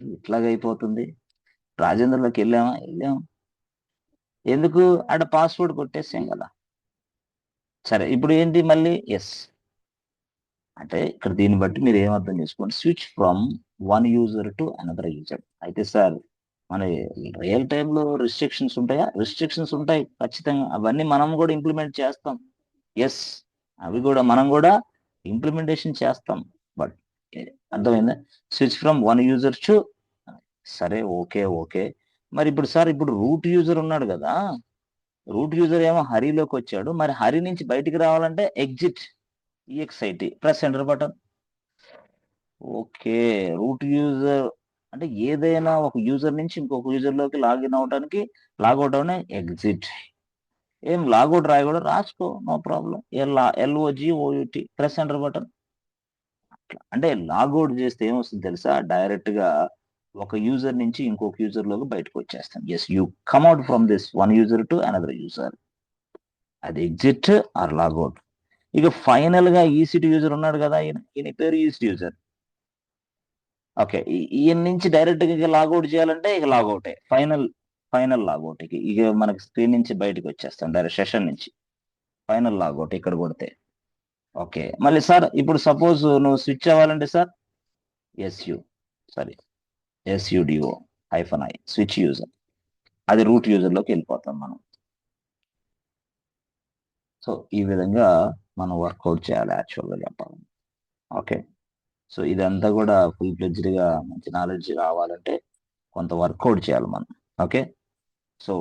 ఇట్లాగైపోతుంది, రాజేంద్రలోకి వెళ్ళాము, ఎందుకు, ఆడ పాస్వర్డ్ కొట్టేసాం కదా. సరే, ఇప్పుడు ఏంటి మళ్ళీ, ఎస్ అంటే ఇక్కడ దీన్ని బట్టి మీరు ఏమర్థం చేసుకోండి, switch from one user to another user. అయితే సార్ మన రియల్ టైంలో రిస్ట్రిక్షన్స్ ఉంటాయా, రిస్ట్రిక్షన్స్ ఉంటాయి ఖచ్చితంగా, అవన్నీ మనం కూడా ఇంప్లిమెంట్ చేస్తాం. ఎస్, అవి కూడా మనం కూడా ఇంప్లిమెంటేషన్ చేస్తాం. బట్ అర్థమైందా, switch from one user to, సరే ఓకే. మరి ఇప్పుడు సార్ ఇప్పుడు రూట్ యూజర్ ఉన్నాడు కదా, రూట్ యూజర్ ఏమో హరిలోకి వచ్చాడు, మరి హరి నుంచి బయటికి రావాలంటే exit, EXIT, press enter button. Okay, root user అంటే ఏదైనా ఒక యూజర్ నుంచి ఇంకొక యూజర్ లోకి లాగిన్ అవడానికి, లాగౌట్ అవనే ఎగ్జిట్. ఏం లాగౌట్ రాయకూడదు, రాసుకో, no problem. LOGOUT press enter button. అంటే లాగౌట్ చేస్తే ఏమొస్తుంది తెలుసా, డైరెక్ట్ గా ఒక యూజర్ నుంచి ఇంకొక యూజర్ లోకి బయటకు వచ్చేస్తాం. Yes, you come out from this one user to another user. అది ఎగ్జిట్ ఆర్ లాగౌట్. ఇక ఫైనల్ గా EC2 యూజర్ ఉన్నాడు కదా, ఈయన పేరు EC2 యూజర్. ఓకే, ఈయన నుంచి డైరెక్ట్ గా లాగౌట్ చేయాలంటే ఇక లాగౌటే, ఫైనల్ లాగౌట్. ఇక మనకి స్క్రీన్ నుంచి బయటకు వచ్చేస్తాం, డైరెక్ట్ సెషన్ నుంచి ఫైనల్ లాగౌట్ ఇక్కడ కొడితే. ఓకే, మళ్ళీ సార్ ఇప్పుడు సపోజ్ నువ్వు స్విచ్ అవ్వాలంటే సార్ SUDO-I స్విచ్ యూజర్, అది రూట్ యూజర్ లోకి వెళ్ళిపోతాం మనం. సో ఈ విధంగా మనం వర్కౌట్ చేయాలి యాక్చువల్గా చెప్పాలి. ఓకే, సో ఇదంతా కూడా ఫుల్ ఫ్లెడ్జ్డ్ గా మంచి నాలెడ్జ్ రావాలంటే కొంత వర్కౌట్ చేయాలి మనం. Okay, so